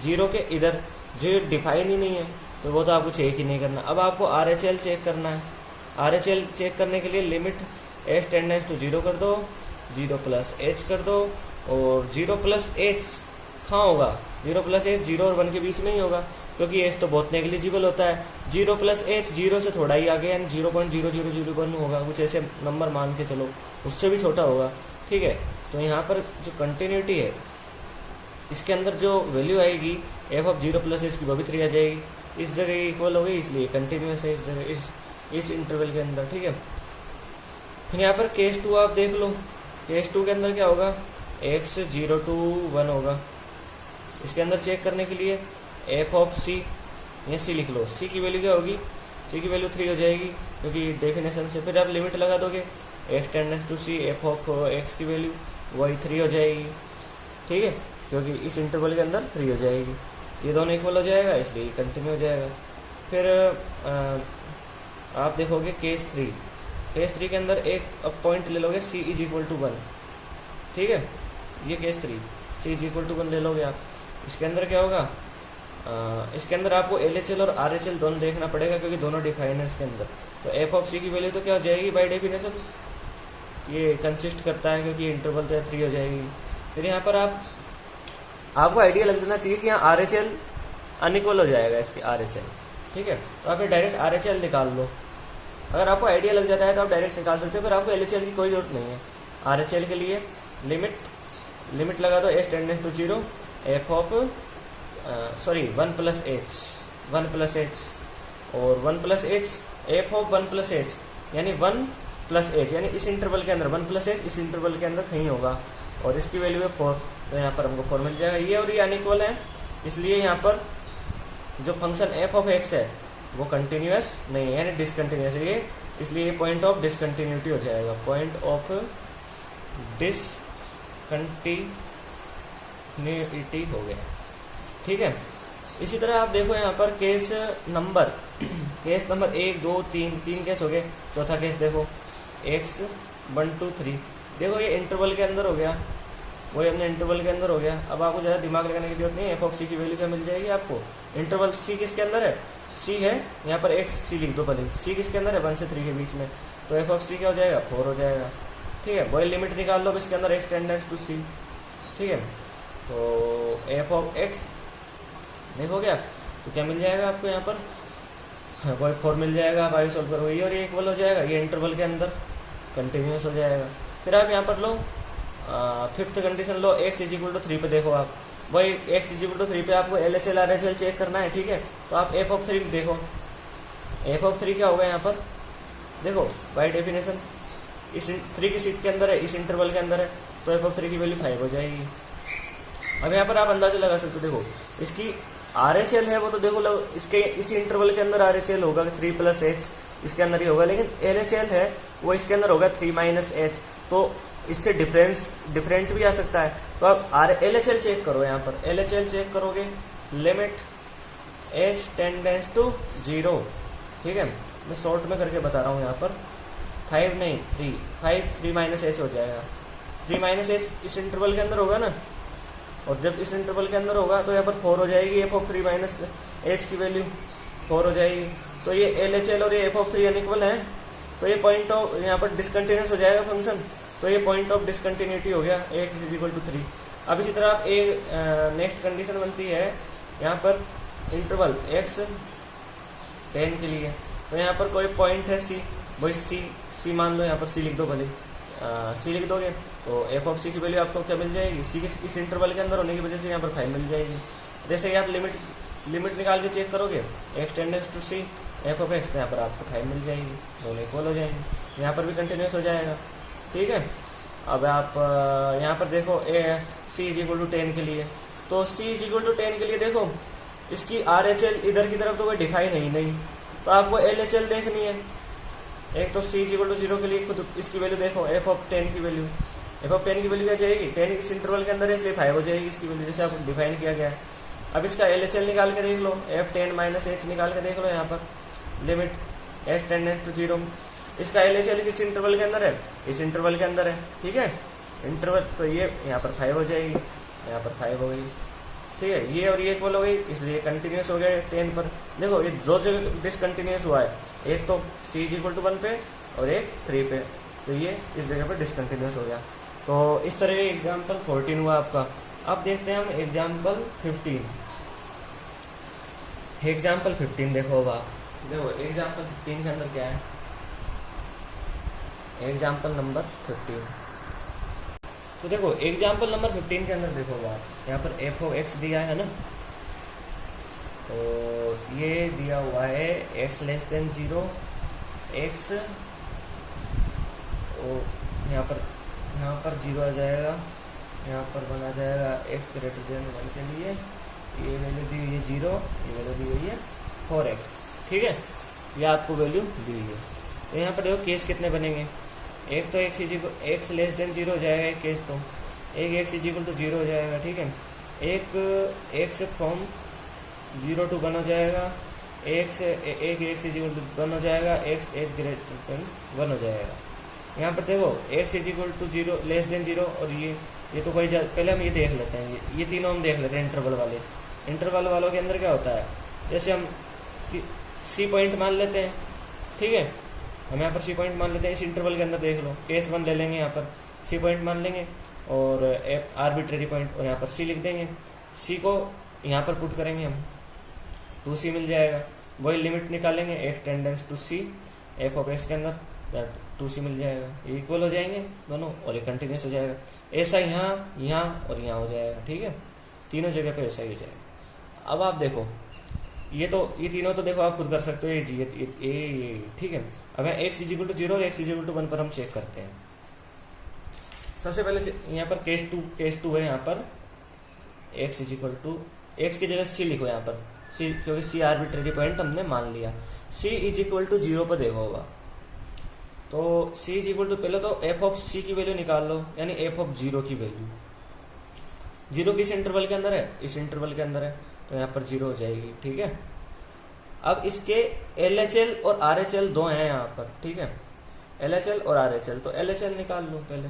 0 के इधर, जो डिफाइन ही नहीं है, तो वो तो आपको चेक ही नहीं करना। अब आपको RHL चेक करना है। RHL चेक करने के लिए लिमिट h टेंडेंस टू 0 कर दो, 0 प्लस h कर दो, और 0 प्लस h कहाँ होगा, 0 प्लस h 0 और 1 के बीच में ही होगा, क्योंकि h तो बहुत नेग्लिजिबल होता है। 0 प्लस h 0 से थोड़ा ही आगे, यानी 0.0001 होगा, कुछ ऐसे नंबर मान के चलो, उससे भी छोटा होगा, ठीक है। तो यहाँ पर जो कंटिन्यूटी है, इसके अंदर जो वैल्यू आएगी f ऑफ 0 प्लस h की वो भी 3 आ जाएगी, इस जगह इक्वल हो गई, इसलिए कंटिन्यूस है इस जगह, इस इंटरवल के अंदर, ठीक है। फिर यहाँ पर केस 2 आप देख लो। केस 2 के अंदर क्या होगा, x 0 to 1 होगा। इसके अंदर चेक करने के लिए f ऑफ c, या c लिख लो, c की वैल्यू क्या होगी, c की वैल्यू 3 हो जाएगी, क्योंकि डेफिनेशन से। फिर आप लिमिट लगा दोगे x tends to c, f of x की वैल्यू वही 3 हो जाएगी, ठीक है, क्योंकि इस इंटरवल के अंदर 3 हो जाएगी। ये दोनों इक्वल हो जाएगा, इसलिए कंटिन्यू हो जाएगा। फिर आप देखोगे केस 3। केस 3 के अंदर एक अब पॉइंट ले लोगे c इज इक्वल टू 1, ठीक है, ये case 3, c is equal to 1 ले लोगे आप। इसके अंदर क्या होगा, इसके अंदर आपको LHL और RHL दोनों देखना पड़ेगा, क्योंकि दोनों डिफाइन है इसके अंदर। तो f ऑफ c की वैल्यू तो क्या हो जाएगी बाय डेफिनेशन, ये कंसिस्ट करता है, क्योंकि इंटरवल तो 3 हो जाएगी। फिर यहाँ पर आपको आइडिया लग जाना चाहिए कि यहाँ RHL अनइक्वल हो जाएगा इसके RHL, ठीक है। तो आप डायरेक्ट RHL निकाल लो। अगर आपको आइडिया लग जाता है तो आप डायरेक्ट निकाल सकते हो, फिर आपको LHL की कोई जरूरत नहीं है। RHL के लिए लिमिट लगा दो h tends to 0, f of 1 plus h, और 1 plus h, f of 1 plus h, यानी 1 प्लस h, यानी इस इंटरवल के अंदर 1 प्लस h इस इंटरवल के अंदर कहीं होगा, और इसकी वैल्यू है 4, तो यहाँ पर हमको 4 मिल जाएगा। ये और ये अनइक्वल है, इसलिए यहाँ पर जो फंक्शन f ऑफ x है वो कंटिन्यूअस नहीं है, यानी डिसकंटिन्यूअस है ये, इसलिए ये पॉइंट ऑफ डिसकंटिन्यूटी हो जाएगा, पॉइंट ऑफ डिसकंटिन्यूटी हो गया, ठीक है। इसी तरह आप देखो यहाँ पर केस नंबर 1, 2, 3 केस हो गए। चौथा केस देखो x 1 2 3, देखो ये इंटरवल के अंदर हो गया, वही हमने इंटरवल के अंदर हो गया। अब आपको ज़्यादा दिमाग लगाने की जरूरत नहीं है, f ऑफ c की वैल्यू क्या मिल जाएगी आपको। इंटरवल c किसके अंदर है, c है, यहाँ पर x c लिख दो पहले, c किसके अंदर है 1 से 3 के बीच में, तो f ऑफ c क्या हो जाएगा 4 हो जाएगा, ठीक है। वही लिमिट निकाल लो इसके अंदर x टेंडेंस टू c, ठीक है। तो f ऑफ x देखोगे आप तो क्या मिल जाएगा आपको यहाँ पर, वही 4 मिल जाएगा। आप आगे सोल्व करोगे, ये और ये इक्वल हो जाएगा, ये इंटरवल के अंदर कंटिन्यूस हो जाएगा। फिर आप यहाँ पर लो 5th कंडीशन लो, x इज इक्वल टू 3 पे देखो आप, वही x इज इक्वल टू 3 पे आपको LHL RHL चेक करना है, ठीक है। तो आप f ऑफ 3 देखो, f ऑफ 3 क्या होगा यहाँ पर, देखो बाय डेफिनेशन इस 3 की सीट के अंदर है, इस इंटरवल के अंदर है, तो f ऑफ 3 की वैल्यू 5 हो जाएगी। अब यहाँ पर आप अंदाजा लगा सकते हो, देखो इसकी RHL है वो तो देखो इसके इसी इंटरवल के अंदर RHL होगा 3 प्लस h, इसके अंदर ही होगा, लेकिन LHL है वो इसके अंदर होगा 3 माइनस h, तो इससे डिफरेंट भी आ सकता है। तो आप LHL चेक करो, यहाँ पर LHL चेक करोगे, लिमिट h टेंडेंस टू 0, ठीक है। मैं शॉर्ट में करके बता रहा हूँ, यहाँ पर 5 नहीं 3 माइनस h हो जाएगा। 3 माइनस h इस इंटरवल के अंदर होगा ना, और जब इस इंटरवल के अंदर होगा तो यहाँ पर 4 हो जाएगी, f ऑफ 3 माइनस h की वैल्यू 4 हो जाएगी। तो ये LHL और ये f ऑफ 3 अनइक्वल है, तो ये पॉइंट ऑफ यहाँ पर डिसकंटिन्यूस हो जाएगा फंक्शन, तो ये पॉइंट ऑफ डिसकंटिन्यूटी हो गया x इज इक्वल टू 3। अब इसी तरह आप नेक्स्ट कंडीशन बनती है यहाँ पर इंटरवल x 10 के लिए, तो यहाँ पर कोई पॉइंट है c, वही c मान लो, यहाँ पर c लिख दो भले, c लिख दोगे तो f ऑफ c की वैल्यू आपको क्या मिल जाएगी, c इस इंटरवल के अंदर होने की वजह से यहाँ पर 5 मिल जाएगी। जैसे ही आप लिमिट निकाल के चेक करोगे x tends to c f of x, तो यहाँ पर आपको 5 मिल जाएगी, दोनों इक्वल हो जाएंगे, यहाँ पर भी कंटिन्यूस हो जाएगा, ठीक है। अब आप यहाँ पर देखो c इज इक्वल टू 10 के लिए, तो c इज इक्वल टू 10 के लिए देखो इसकी RHL इधर की तरफ तो कोई डिफाइन है ही नहीं, तो आपको LHL देखनी है। एक तो c इज इक्वल टू 0 के लिए खुद इसकी वैल्यू देखो, f ऑफ 10 की वैल्यू, f ऑफ 10 की वैल्यू क्या जाएगी, 10 इस इंटरवल के अंदर है इसलिए 5 हो जाएगी इसकी वैल्यू, जैसे आपको डिफाइन किया गया है। अब इसका LHL निकाल के देख लो, f 10 माइनस h निकाल के देख लो, यहाँ पर लिमिट h टेंडेंस टू 0, इसका LHL किस इंटरवल के अंदर है, इस इंटरवल के अंदर है, ठीक है। इंटरवल तो ये यहाँ पर 5 हो जाएगी, यहाँ पर 5 हो गई, ठीक है। ये और ये इक्वल हो गई, इसलिए कंटिन्यूस हो गया 10 पर। देखो ये दो जगह डिसकंटिन्यूस हुआ है, एक तो c इज इक्वल टू 1 पे और एक 3 पे, तो ये इस जगह पर डिसकंटिन्यूस हो गया। तो इस तरह का एग्जाम्पल 14 हुआ आपका। अब देखते हैं हम एग्जाम्पल 15। एग्जाम्पल 15 देखो अब आप, देखो एग्जाम्पल 15 के अंदर क्या है, एग्जाम्पल नंबर 15। तो देखो एग्जाम्पल नंबर 15 के अंदर देखो आप, यहाँ पर एफ ऑफ एक्स दिया है ना, तो ये दिया हुआ है एक्स लेस देन 0, एक्स यहाँ पर 0 आ जाएगा, यहाँ पर 1 आ जाएगा, एक्स ग्रेटर देन 1 के लिए ये वैल्यू दी हुई है 0, ये वैल्यू दी हुई है 4x, ठीक है। ये आपको वैल्यू दी हुई है। तो यहाँ पर देखो केस कितने बनेंगे, एक तो एक्स लेस देन 0 हो जाएगा एक केस, तो एक एक्स इज इक्वल टू 0 हो जाएगा, ठीक है। एक एक्स फ्रॉम 0 to 1 हो जाएगा, एक एक्स इज इक्वल टू 1 हो जाएगा, एक्स एज ग्रेटर देन 1 हो जाएगा। यहाँ पर देखो x is equal to 0 less than 0, और ये तो कोई पहले हम ये देख लेते हैं, ये तीनों हम देख लेते हैं इंटरवल वाले। इंटरवल वालों के अंदर क्या होता है, जैसे हम सी पॉइंट मान लेते हैं, ठीक है। हम यहाँ पर सी पॉइंट मान लेते हैं, इस इंटरवल के अंदर देख लो, केस 1 ले लेंगे, यहाँ पर सी पॉइंट मान लेंगे और आर्बिट्रेरी पॉइंट, और यहाँ पर सी लिख देंगे। सी को यहाँ पर पुट करेंगे हम, 2c मिल जाएगा। वही लिमिट निकालेंगे, x tends to c, f of x के अंदर 2c मिल जाएगा, ये इक्वल हो जाएंगे दोनों और ये कंटिन्यूस हो जाएगा। ऐसा यहाँ और यहाँ हो जाएगा, ठीक है। तीनों जगह पे ऐसा ही हो जाएगा। अब आप देखो ये तीनों तो देखो आप खुद कर सकते हो, ये ठीक है। अब एक्स इज इक्वल टू 0 और एक्स इज इक्वल टू 1 पर हम चेक करते हैं। सबसे पहले यहाँ पर केस टू है, यहाँ पर x is equal to, x की जगह सी लिखो यहाँ पर, सी, क्योंकि सी आर्बिट्रेरी पॉइंट हमने मान लिया। सी इज इक्वल टू 0 पर देखो होगा, तो सी इज इक्वल टू, पहले तो एफ ऑफ सी की वैल्यू निकाल लो, यानी एफ ऑफ 0 की वैल्यू। 0 किस इंटरवल के अंदर है, इस इंटरवल के अंदर है, तो यहाँ पर 0 हो जाएगी, ठीक है। अब इसके LHL और RHL दो हैं यहाँ पर, ठीक है, LHL और RHL। तो LHL निकाल लो पहले,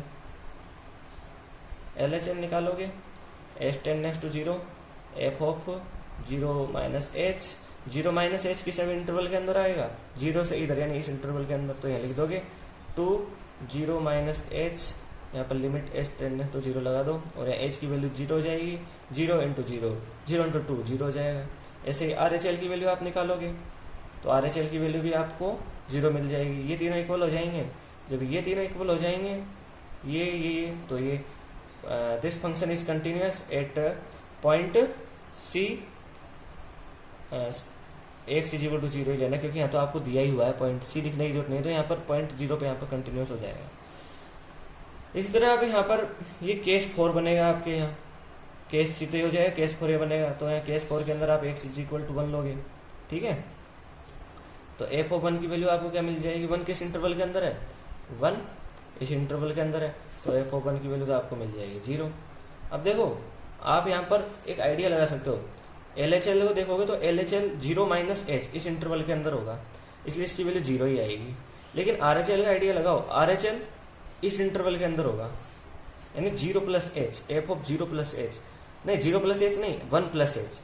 LHL निकालोगे, h tends to 0, f of 0 minus h, 0 minus h किस इंटरवल के अंदर आएगा, 0 से इधर यानी इस इंटरवल के अंदर, तो यहाँ लिख दोगे 2 0 माइनस एच, यहाँ पर लिमिट एच टेंडेंस टू 0 लगा दो, और यहाँ एच की वैल्यू 0 हो जाएगी, 0 इंटू 0, 0 इंटू 2 0 हो जाएगा। ऐसे ही RHL की वैल्यू आप निकालोगे, तो RHL की वैल्यू भी आपको 0 मिल जाएगी। ये तीनों इक्वल हो जाएंगे, जब ये तीनों इक्वल हो जाएंगे, ये तो ये this function is continuous at point c, x is equal to 0 ही लेना, क्योंकि यहाँ तो आपको दिया ही हुआ है, पॉइंट सी लिखने की जरूरत नहीं, तो यहाँ पर पॉइंट 0 पे यहाँ पर कंटिन्यूअस हो जाएगा। इसी तरह अब यहाँ पर ये केस 4 बनेगा, आपके यहाँ केस 3 तो हो जाएगा, केस 4 ये बनेगा। तो यहाँ केस 4 के अंदर आप एक्स इज इक्वल टू 1 लोगे, ठीक है। तो एफ ऑफ 1 की वैल्यू आपको क्या मिल जाएगी, 1 किस इंटरवल के अंदर है, 1 इस इंटरवल के अंदर है, तो एफ ऑफ 1 की वैल्यू तो आपको मिल जाएगी 0। अब देखो आप यहाँ पर एक आइडिया लगा सकते हो, LHL को देखोगे तो LHL 0 माइनस एच इस इंटरवल के अंदर होगा, इसलिए इसकी वैल्यू 0 ही आएगी। लेकिन RHL का आइडिया लगाओ, RHL इस इंटरवल के अंदर होगा, यानी 0 plus H, F of 0 plus H नहीं, 0 प्लस एच नहीं, 1 प्लस एच,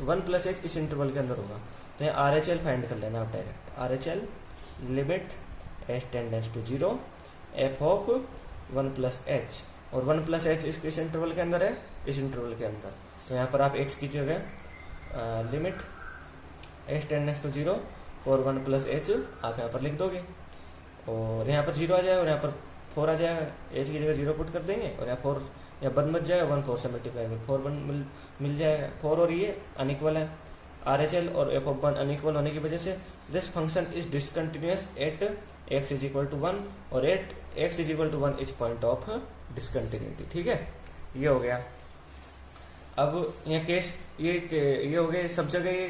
1 प्लस एच इस इंटरवल के अंदर होगा। तो यहाँ RHL फाइंड कर लेना आप direct, RHL limit h tends to 0, f of 1 plus h, और 1 प्लस एच इस इंटरवल के अंदर है, इस इंटरवल के अंदर। तो यहाँ पर आप एक्स की जगह limit h tends to 0 for 1 plus h आप यहाँ पर लिख दोगे, और यहाँ पर 0 आ जाएगा और यहाँ पर 4 आ जाएगा, एच की जगह 0 पुट कर देंगे, और यहाँ 4 या 1 बच जाएगा, 1 4 से मल्टीप्लाई कर 4 1 मिल जाएगा। 4 और ये अनइक्वल है, RHL और एफ ऑफ 1 अनइक्वल होने की वजह से this function is discontinuous at x is equal to 1 और at x is equal to 1 is point of discontinuity, ठीक है। ये हो गया। अब यहाँ केस ये हो गया, सब जगह ये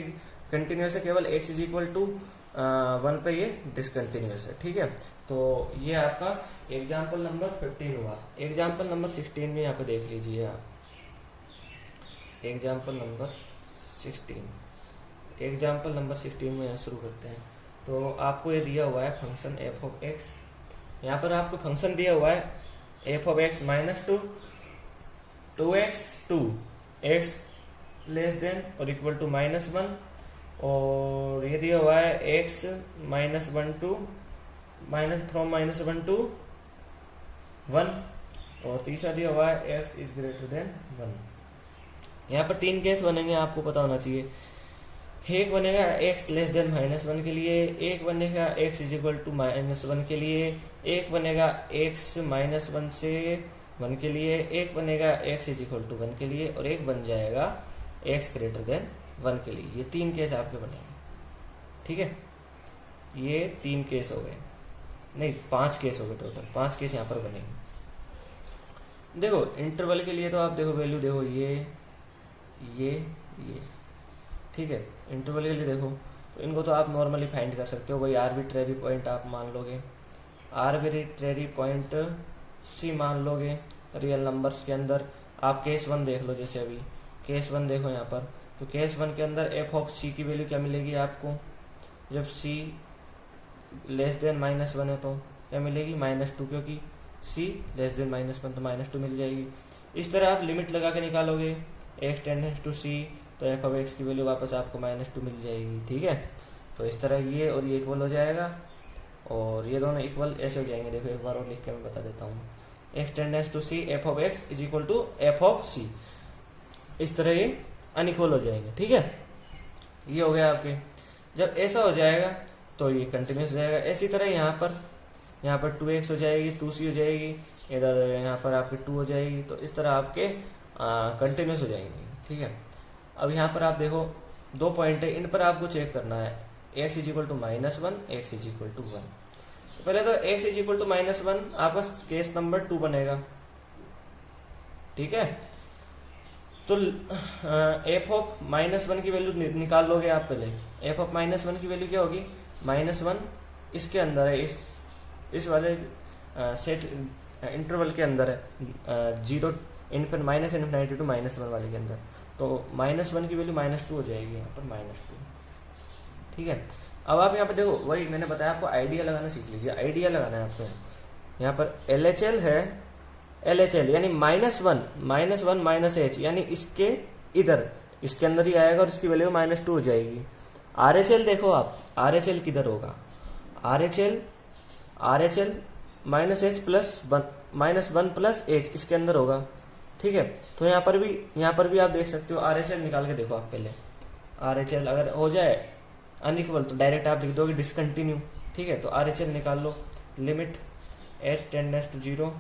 कंटिन्यूअस है, केवल x इज इक्वल टू 1 पे ये डिसकंटिन्यूअस है, ठीक है। तो ये आपका एग्जाम्पल नंबर 15 हुआ। एग्जाम्पल नंबर 16 में यहाँ पे देख लीजिए आप, एग्जाम्पल नंबर 16 में यहाँ शुरू करते हैं। तो आपको ये दिया हुआ है फंक्शन एफ ऑफ एक्स, यहाँ पर आपको फंक्शन दिया हुआ है f of x minus two, two x less than और इक्वल टू -1, और ये दिया हुआ है एक्स -1 टू फ्रॉम -1 टू 1, और तीसरा दिया हुआ है एक्स इज ग्रेटर देन 1। यहाँ पर 3 केस बनेंगे, आपको पता होना चाहिए। एक बनेगा x लेस देन -1 के लिए, एक बनेगा x इज इक्वल टू -1 के लिए, एक बनेगा x -1 से 1 के लिए, एक बनेगा x इज इक्वल टू 1 के लिए, और एक बन जाएगा x ग्रेटर देन 1 के लिए। ये 3 केस आपके बनेंगे, ठीक है। ये 3 केस हो गए, नहीं 5 केस हो गए टोटल, 5 केस यहाँ पर बनेंगे। देखो इंटरवल के लिए तो आप देखो वैल्यू देखो ये, ठीक है। इंटरवल के लिए देखो तो इनको तो आप नॉर्मली फाइंड कर सकते हो, भाई आर्बिट्रेरी पॉइंट आप मान लोगे, आर्बिट्रेरी पॉइंट सी मान लोगे रियल नंबर्स के अंदर। आप केस 1 देख लो, जैसे अभी केस 1 देखो यहाँ पर, तो केस 1 के अंदर एफ ऑफ सी की वैल्यू क्या मिलेगी आपको, जब सी लेस देन -1 है तो क्या मिलेगी -2, क्योंकि सी लेस देन -1 तो -2 मिल जाएगी। इस तरह आप लिमिट लगा के निकालोगे x टेंडेंस टू सी, तो एफ ऑफ एक्स की वैल्यू वापस आपको -2 मिल जाएगी, ठीक है। तो इस तरह ये और ये इक्वल हो जाएगा, और ये दोनों इक्वल ऐसे हो जाएंगे। देखो एक बार और लिख के मैं बता देता हूँ, x tends to c f of x is equal to f of c, इस तरह ये अनइक्वल हो जाएंगे, ठीक है। ये हो गया आपके। जब ऐसा हो जाएगा तो ये कंटिन्यूस हो जाएगा। इसी तरह यहाँ पर 2x हो जाएगी, 2c हो जाएगी, इधर यहाँ पर आपके 2 हो जाएगी, तो इस तरह आपके कंटिन्यूस हो जाएंगे, ठीक है। अब यहाँ पर आप देखो 2 पॉइंट है, इन पर आपको चेक करना है x is equal to -1, x is equal to 1। तो पहले तो x इज इक्वल टू -1 आपका केस नंबर 2 बनेगा, ठीक है। तो एफ ऑफ -1 की वैल्यू निकाल लोगे आप पहले। एफ ऑफ -1 की वैल्यू क्या होगी, -1 इसके अंदर है, इस वाले सेट इंटरवल के अंदर है, 0 -∞ टू -1 वाले के अंदर। तो -1 की वैल्यू -2 हो जाएगी यहाँ पर, -2, ठीक है। अब आप यहाँ पर देखो, वही मैंने बताया आपको आइडिया लगाना सीख लीजिए। आइडिया लगाना है आपको, यहाँ पर LHL है, LHL यानी -1 -h, यानी इसके इधर इसके अंदर ही आएगा और इसकी वैल्यू -2 हो जाएगी। RHL देखो आप, RHL किधर होगा, RHL -h plus -1 plus h इसके अंदर होगा, ठीक है। तो यहाँ पर भी आप देख सकते हो, RHL निकाल के देखो आप पहले। RHL अगर हो जाए अनइक्वल तो डायरेक्ट आप लिख दोगे डिसकंटिन्यू, ठीक है। तो RHL निकाल लो, limit h tends to 0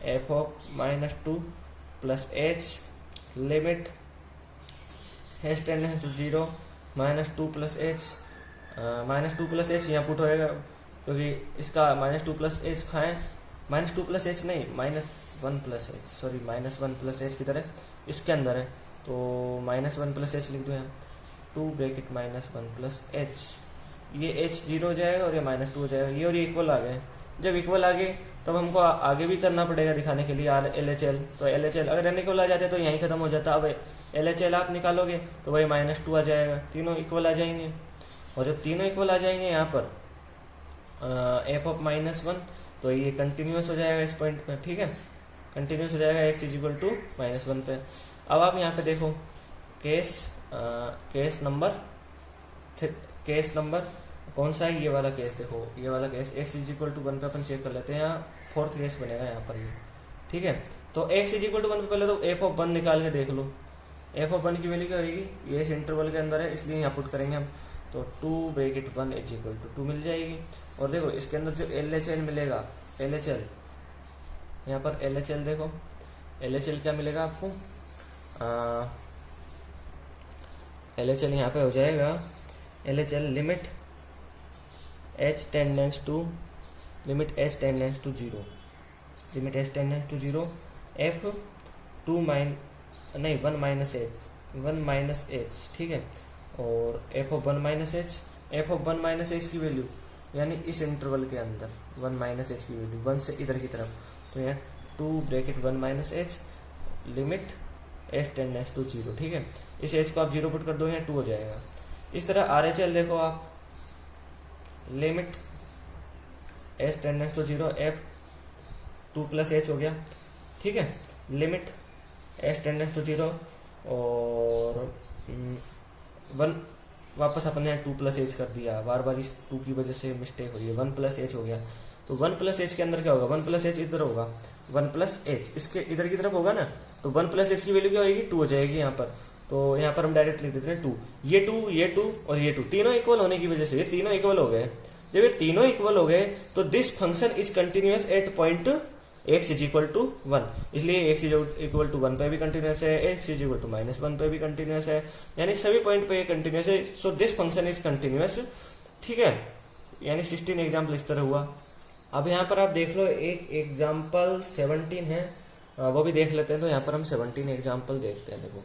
f of -2 plus h, limit h tends to 0 -2 plus h, -2 plus h यहाँ पुट होएगा, क्योंकि इसका -2 प्लस h खाएं, -2 प्लस h नहीं -1 plus h, sorry -1 plus h की तरह इसके अंदर है, तो -1 प्लस h लिख दो यहाँ, 2 ब्रैकेट -1 प्लस h, ये h 0 हो जाएगा और ये -2 हो जाएगा, ये और ये इक्वल आ गए। जब इक्वल आ गए तब हमको आगे भी करना पड़ेगा दिखाने के लिए LHL। तो LHL अगर इक्वल आ जाते तो यहीं खत्म हो जाता। अब LHL आप निकालोगे तो वही -2 आ जाएगा, तीनों इक्वल आ जाएंगे। और जब तीनों इक्वल आ जाएंगे यहाँ पर एफ ऑफ -1, तो ये कंटिन्यूस हो जाएगा इस पॉइंट पे, ठीक है, कंटिन्यूस हो जाएगा x इज इक्वल टू -1 पे। अब आप यहाँ पे देखो केस नंबर कौन सा है, ये वाला केस देखो, ये वाला case x is equal to 1 पे अपन चेक कर लेते हैं। यहाँ 4th केस बनेगा यहाँ पर ये, ठीक है। तो x इज इक्वल टू 1 पे पहले तो एफ ऑफ 1 निकाल के देख लो। एफ ऑफ 1 की वैल्यू क्या होगी, ये इस इंटरवल के अंदर है इसलिए यहाँ पुट करेंगे हम, तो 2 ब्रैकेट 1 इज इक्वल टू 2 मिल जाएगी। और देखो इसके अंदर जो LHL मिलेगा, LHL यहाँ पर LHL देखो, LHL क्या मिलेगा आपको, LHL यहाँ पे हो जाएगा LHL limit h tends to 0 f 1 minus h, ठीक है। और f ऑफ 1 माइनस h की वैल्यू यानी इस इंटरवल के अंदर 1 माइनस h की वैल्यू 1 से इधर की तरफ, तो यहाँ 2 bracket 1 minus h limit h tends to 0, ठीक है। इस h को आप 0 पुट कर दो, यहाँ 2 हो जाएगा। इस तरह RHL देखो आप, limit h tends to 0 f 2 plus h हो गया, ठीक है। लिमिट एच टेंडेंस टू 0 और 1, वापस अपने 2 प्लस एच कर दिया, बार बार इस 2 की वजह से मिस्टेक हो रही है, 1 प्लस एच हो गया। तो 1 प्लस एच के अंदर क्या होगा, 1 प्लस एच इधर होगा, 1 प्लस एच इसके इधर की तरफ होगा ना, तो 1 प्लस एच की वैल्यू क्या होगी, 2 हो जाएगी यहाँ पर। तो यहाँ पर हम डायरेक्ट लिख देते हैं 2, ये 2, ये 2 और ये 2, तीनों इक्वल होने की वजह से ये तीनों इक्वल हो गए। जब ये तीनों इक्वल हो गए तो this function is continuous at point x is equal to 1, इसलिए x इज इक्वल टू 1 पे भी कंटिन्यूअस है, x इज इक्वल टू -1 पे भी कंटिन्यूअस है, यानी सभी पॉइंट पे ये कंटिन्यूअस है। So this function is continuous, ठीक है। यानी 16 एग्जाम्पल इस तरह हुआ। अब यहाँ पर आप देख लो एक एग्जाम्पल 17 है, वो भी देख लेते हैं। तो यहाँ पर हम 17 एग्जाम्पल देखते हैं, देखो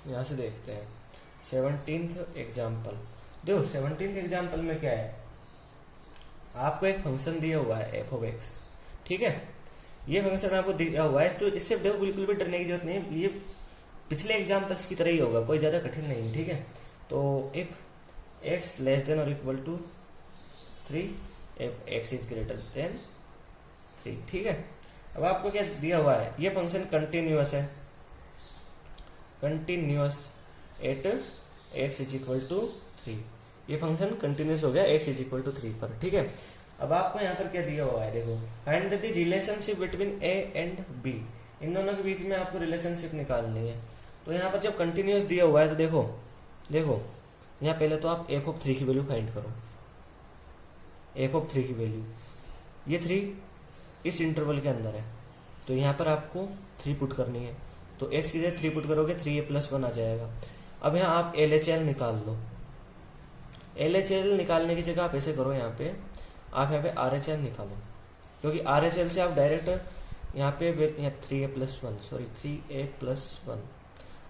यहाँ से देखते हैं 17th एग्जाम्पल। देखो 17th एग्जाम्पल में क्या है, आपको एक फंक्शन दिया हुआ है एफ ऑफ एक्स, ठीक है। ये फंक्शन आपको दिया हुआ है, तो इससे देखो बिल्कुल भी डरने की जरूरत नहीं है, ये पिछले एग्जाम्पल्स की तरह ही होगा, कोई ज्यादा कठिन नहीं है, ठीक है। तो इफ एक्स लेस देन और equal to 3, if x is greater than 3, ठीक है। अब आपको क्या दिया हुआ है, ये फंक्शन कंटिन्यूअस है, continuous at x is equal to 3, ये फंक्शन कंटिन्यूअस हो गया एक्स इज इक्वल टू 3 पर, ठीक है। अब आपको यहाँ पर क्या दिया हुआ है, देखो find the relationship between a and b, इन दोनों के बीच में आपको रिलेशनशिप निकालनी है। तो यहाँ पर जब कंटिन्यूअस दिया हुआ है तो देखो यहाँ पहले तो आप एफ ऑफ 3 की वैल्यू फाइंड करो, एफ ऑफ 3 की वैल्यू, ये 3 इस इंटरवल के अंदर है, तो यहाँ पर आपको 3 पुट करनी है, तो एक्स की जगह 3 पुट करोगे 3a + 1 आ जाएगा। अब यहाँ आप LHL निकाल लो, LHL निकालने की जगह आप ऐसे करो, यहाँ पे आप यहाँ पे RHL निकालो, क्योंकि RHL से आप डायरेक्ट यहाँ पे 3a + 1 सॉरी 3a + 1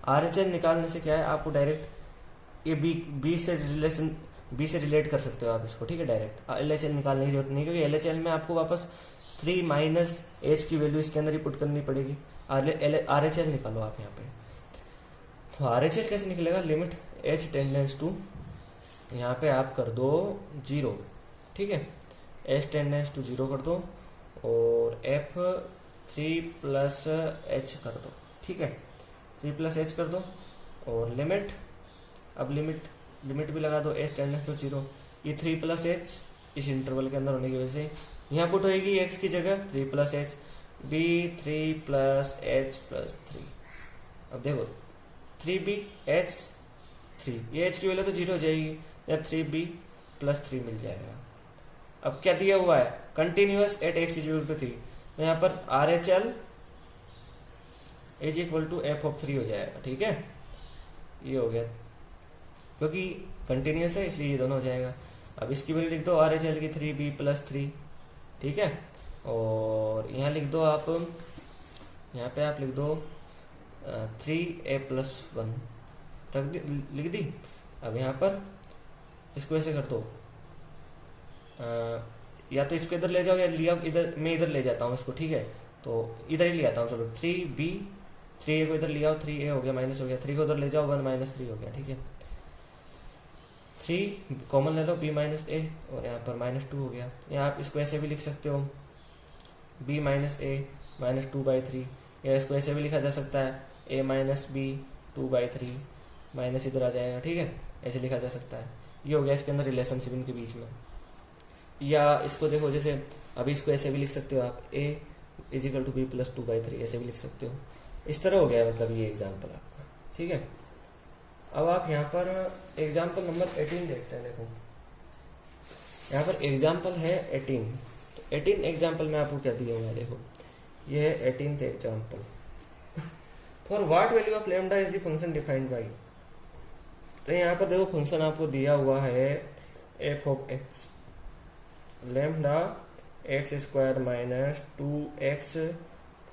RHL निकालने से क्या है, आपको डायरेक्ट ये बी से रिलेट कर सकते हो आप इसको, ठीक है। डायरेक्ट LHL निकालने की जरूरत नहीं, क्योंकि LHL में आपको वापस 3 माइनस एच की वैल्यू इसके अंदर ही पुट करनी पड़ेगी। RHL निकालो आप यहाँ पे, तो RHL कैसे निकलेगा, लिमिट एच टेंडेंस टू, यहाँ पे आप कर दो 0, ठीक है, एच टेंडेंस टू 0 कर दो और एफ 3 + h कर दो, ठीक है, 3 + h कर दो और लिमिट, अब लिमिट भी लगा दो एच टेंडेंस टू 0, ये 3 + h इस इंटरवल के अंदर होने की वजह से यहाँ पुट होगी x की जगह 3 + h, b 3 + h + 3। अब देखो 3b h 3, ये h की वैल्यू तो 0 हो जाएगी, या 3b + 3 मिल जाएगा। अब क्या दिया हुआ है, continuous at x equal to 3, तो यहाँ पर RHL is equal to f of 3 हो जाएगा, ठीक है। ये हो गया, क्योंकि कंटिन्यूअस है इसलिए ये दोनों हो जाएगा। अब इसकी वैल्यू लिख दो RHL की 3b + 3, ठीक है, और यहाँ लिख दो आप, यहाँ पे आप लिख दो 3a + 1 लिख दी। अब यहाँ पर इसको ऐसे कर दो, या तो इसको इधर ले जाओ या लिया इधर, मैं इधर ले जाता हूँ इसको, ठीक है, तो इधर ही ले आता हूँ, चलो 3b 3a को इधर ले आओ, 3a हो गया माइनस हो गया, 3 को उधर ले जाओ 1 - 3 हो गया, ठीक है। 3 कॉमन ले लो b - a और यहाँ पर -2 हो गया। यहाँ आप इसको ऐसे भी लिख सकते हो b - a -2/3, या इसको ऐसे भी लिखा जा सकता है a - b 2/3, माइनस इधर आ जाएगा, ठीक है, ऐसे लिखा जा सकता है। ये हो गया इसके अंदर रिलेशनशिप इनके बीच में। या इसको देखो, जैसे अभी इसको ऐसे भी लिख सकते हो आप a = b + 2/3, ऐसे भी लिख सकते हो। इस तरह हो गया मतलब ये एग्जाम्पल आपका, ठीक है। अब आप यहाँ पर एग्जाम्पल नंबर 18 देखते हैं। देखो यहाँ पर एग्जाम्पल है 18, तो 18 एग्जाम्पल में आपको क्या दिया हुआ है, देखो ये है 18th example. For what value of lambda is the function defined by, तो यहाँ पर देखो फंक्शन आपको दिया हुआ है f of x, lambda x² - 2x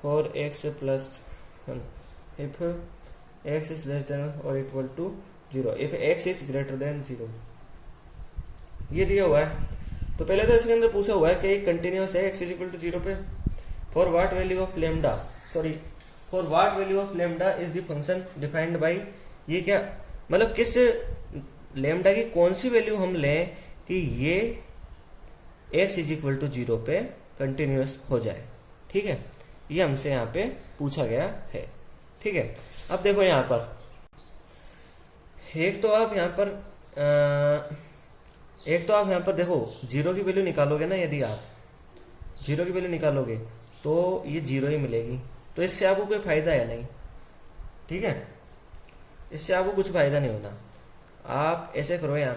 for x + 1 if x is less than or equal to 0, if x is greater than 0, ये दिया हुआ है। तो पहले तो इसके अंदर पूछा हुआ है कि कंटिन्यूअस है x = 0 पे। For what value of lambda is the function defined by, ये क्या मतलब किस लैम्डा की कौन सी वैल्यू हम लें कि ये x इज इक्वल टू 0 पे कंटिन्यूस हो जाए। ठीक है, ये हमसे यहाँ पे पूछा गया है। ठीक है, अब देखो यहाँ पर एक तो आप यहाँ पर देखो 0 की वैल्यू निकालोगे ना, यदि आप 0 की वैल्यू निकालोगे तो ये 0 ही मिलेगी, तो इससे आपको कोई फायदा है नहीं। ठीक है, इससे आपको कुछ फायदा नहीं होना। आप ऐसे करो, यहाँ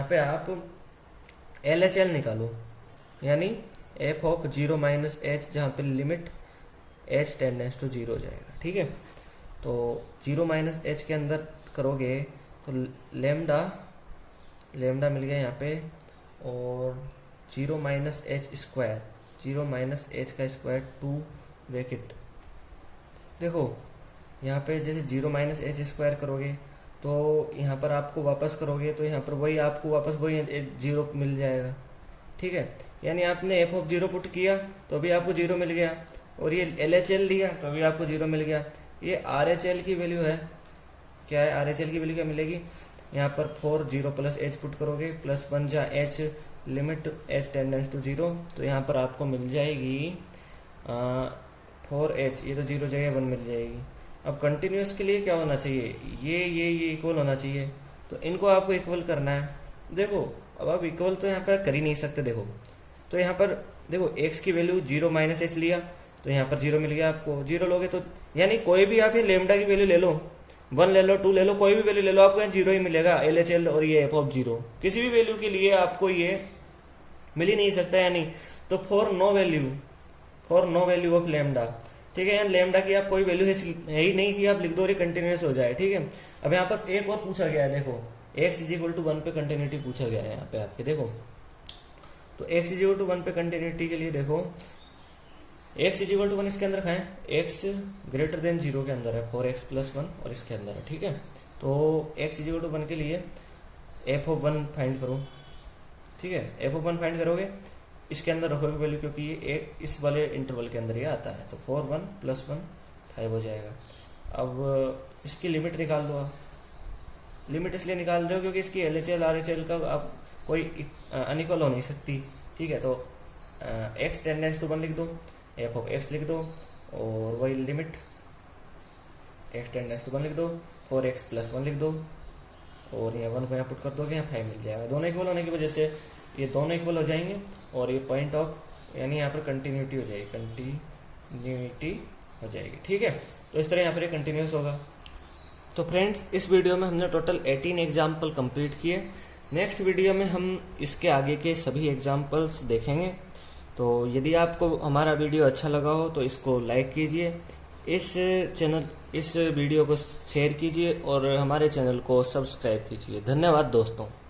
पे आप LHL निकालो, यानी f ऑफ 0 माइनस h, जहाँ पे लिमिट h टेंडेंस टू 0 हो जाएगा। ठीक है, तो 0 माइनस h के अंदर करोगे तो लेमडा मिल गया यहाँ पे, और 0 minus h square, 0 minus h का स्क्वायर 2 ब्रैकेट। देखो यहाँ पे जैसे 0 माइनस h स्क्वायर करोगे तो यहाँ पर आपको वापस करोगे तो यहाँ पर वही आपको वापस वही 0 मिल जाएगा। ठीक है, यानी आपने f ऑफ 0 पुट किया तो भी आपको 0 मिल गया, और ये LHL दिया तो भी आपको 0 मिल गया। ये RHL की वैल्यू है, क्या है RHL की वैल्यू क्या मिलेगी, यहाँ पर 4 0 प्लस h पुट करोगे प्लस 1 जहाँ h limit h tends to 0, तो यहाँ पर आपको मिल जाएगी 4h, ये तो 0 जगह 1 मिल जाएगी। अब कंटिन्यूस के लिए क्या होना चाहिए, ये इक्वल होना चाहिए, तो इनको आपको इक्वल करना है। देखो अब आप इक्वल तो यहाँ पर कर ही नहीं सकते। देखो तो यहाँ पर देखो x की वैल्यू 0 माइनस h लिया तो यहाँ पर 0 मिल गया आपको। 0 लोगे तो यानी कोई भी आप ये लेमडा की वैल्यू ले लो, 1 ले लो, 2 ले लो, कोई भी वैल्यू ले लो, आपको यहाँ 0 ही मिलेगा। LHL और ये f ऑफ 0 किसी भी वैल्यू के लिए आपको ये मिल ही नहीं सकता, यानी तो for no value of lambda. ठीक है, यहाँ लेमडा की आप कोई वैल्यू है ही नहीं कि आप लिख दो और ये कंटिन्यूस हो जाए। ठीक है, अब यहाँ पर एक और पूछा गया है, देखो x इज इक्वल टू 1 पे कंटिन्यूटी पूछा गया है यहाँ पे आपके। देखो तो x इज इक्वल टू 1 पे कंटिन्यूटी के लिए देखो x इज इक्वल टू 1 इसके अंदर है, x ग्रेटर देन 0 के अंदर है, 4x प्लस 1 और इसके अंदर है। ठीक है, तो x इज इक्वल टू 1 के लिए f ऑफ 1 फाइंड करो। ठीक है, f ऑफ 1 फाइंड करोगे, इसके अंदर रखोगे वैल्यू, क्योंकि ये इस वाले इंटरवल के अंदर ये आता है, तो 4 1 प्लस 1 5 हो जाएगा। अब इसकी लिमिट निकाल लो। आप लिमिट इसलिए निकाल रहे हो क्योंकि इसकी LHL RHL का आप कोई अनइक्वल हो नहीं सकती। ठीक है, तो x टेंडेंस टू 1 लिख दो, f ऑफ x लिख दो, और वही लिमिट x टेंडेंस टू 1 लिख दो, 4x प्लस 1 लिख दो, और यहाँ 1 को यहाँ पुट कर दोगे, यहाँ 5 मिल जाएगा। दोनों इक्वल होने की वजह से ये दोनों इक्वल हो जाएंगे, और ये पॉइंट ऑफ यानी यहाँ पर कंटिन्यूटी हो जाएगी। ठीक है, तो इस तरह यहाँ पर ये कंटिन्यूस होगा। तो फ्रेंड्स, इस वीडियो में हमने टोटल 18 एग्जाम्पल कंप्लीट किए। नेक्स्ट वीडियो में हम इसके आगे के सभी एग्जाम्पल्स देखेंगे। तो यदि आपको हमारा वीडियो अच्छा लगा हो तो इसको लाइक कीजिए, इस वीडियो को शेयर कीजिए और हमारे चैनल को सब्सक्राइब कीजिए। धन्यवाद दोस्तों।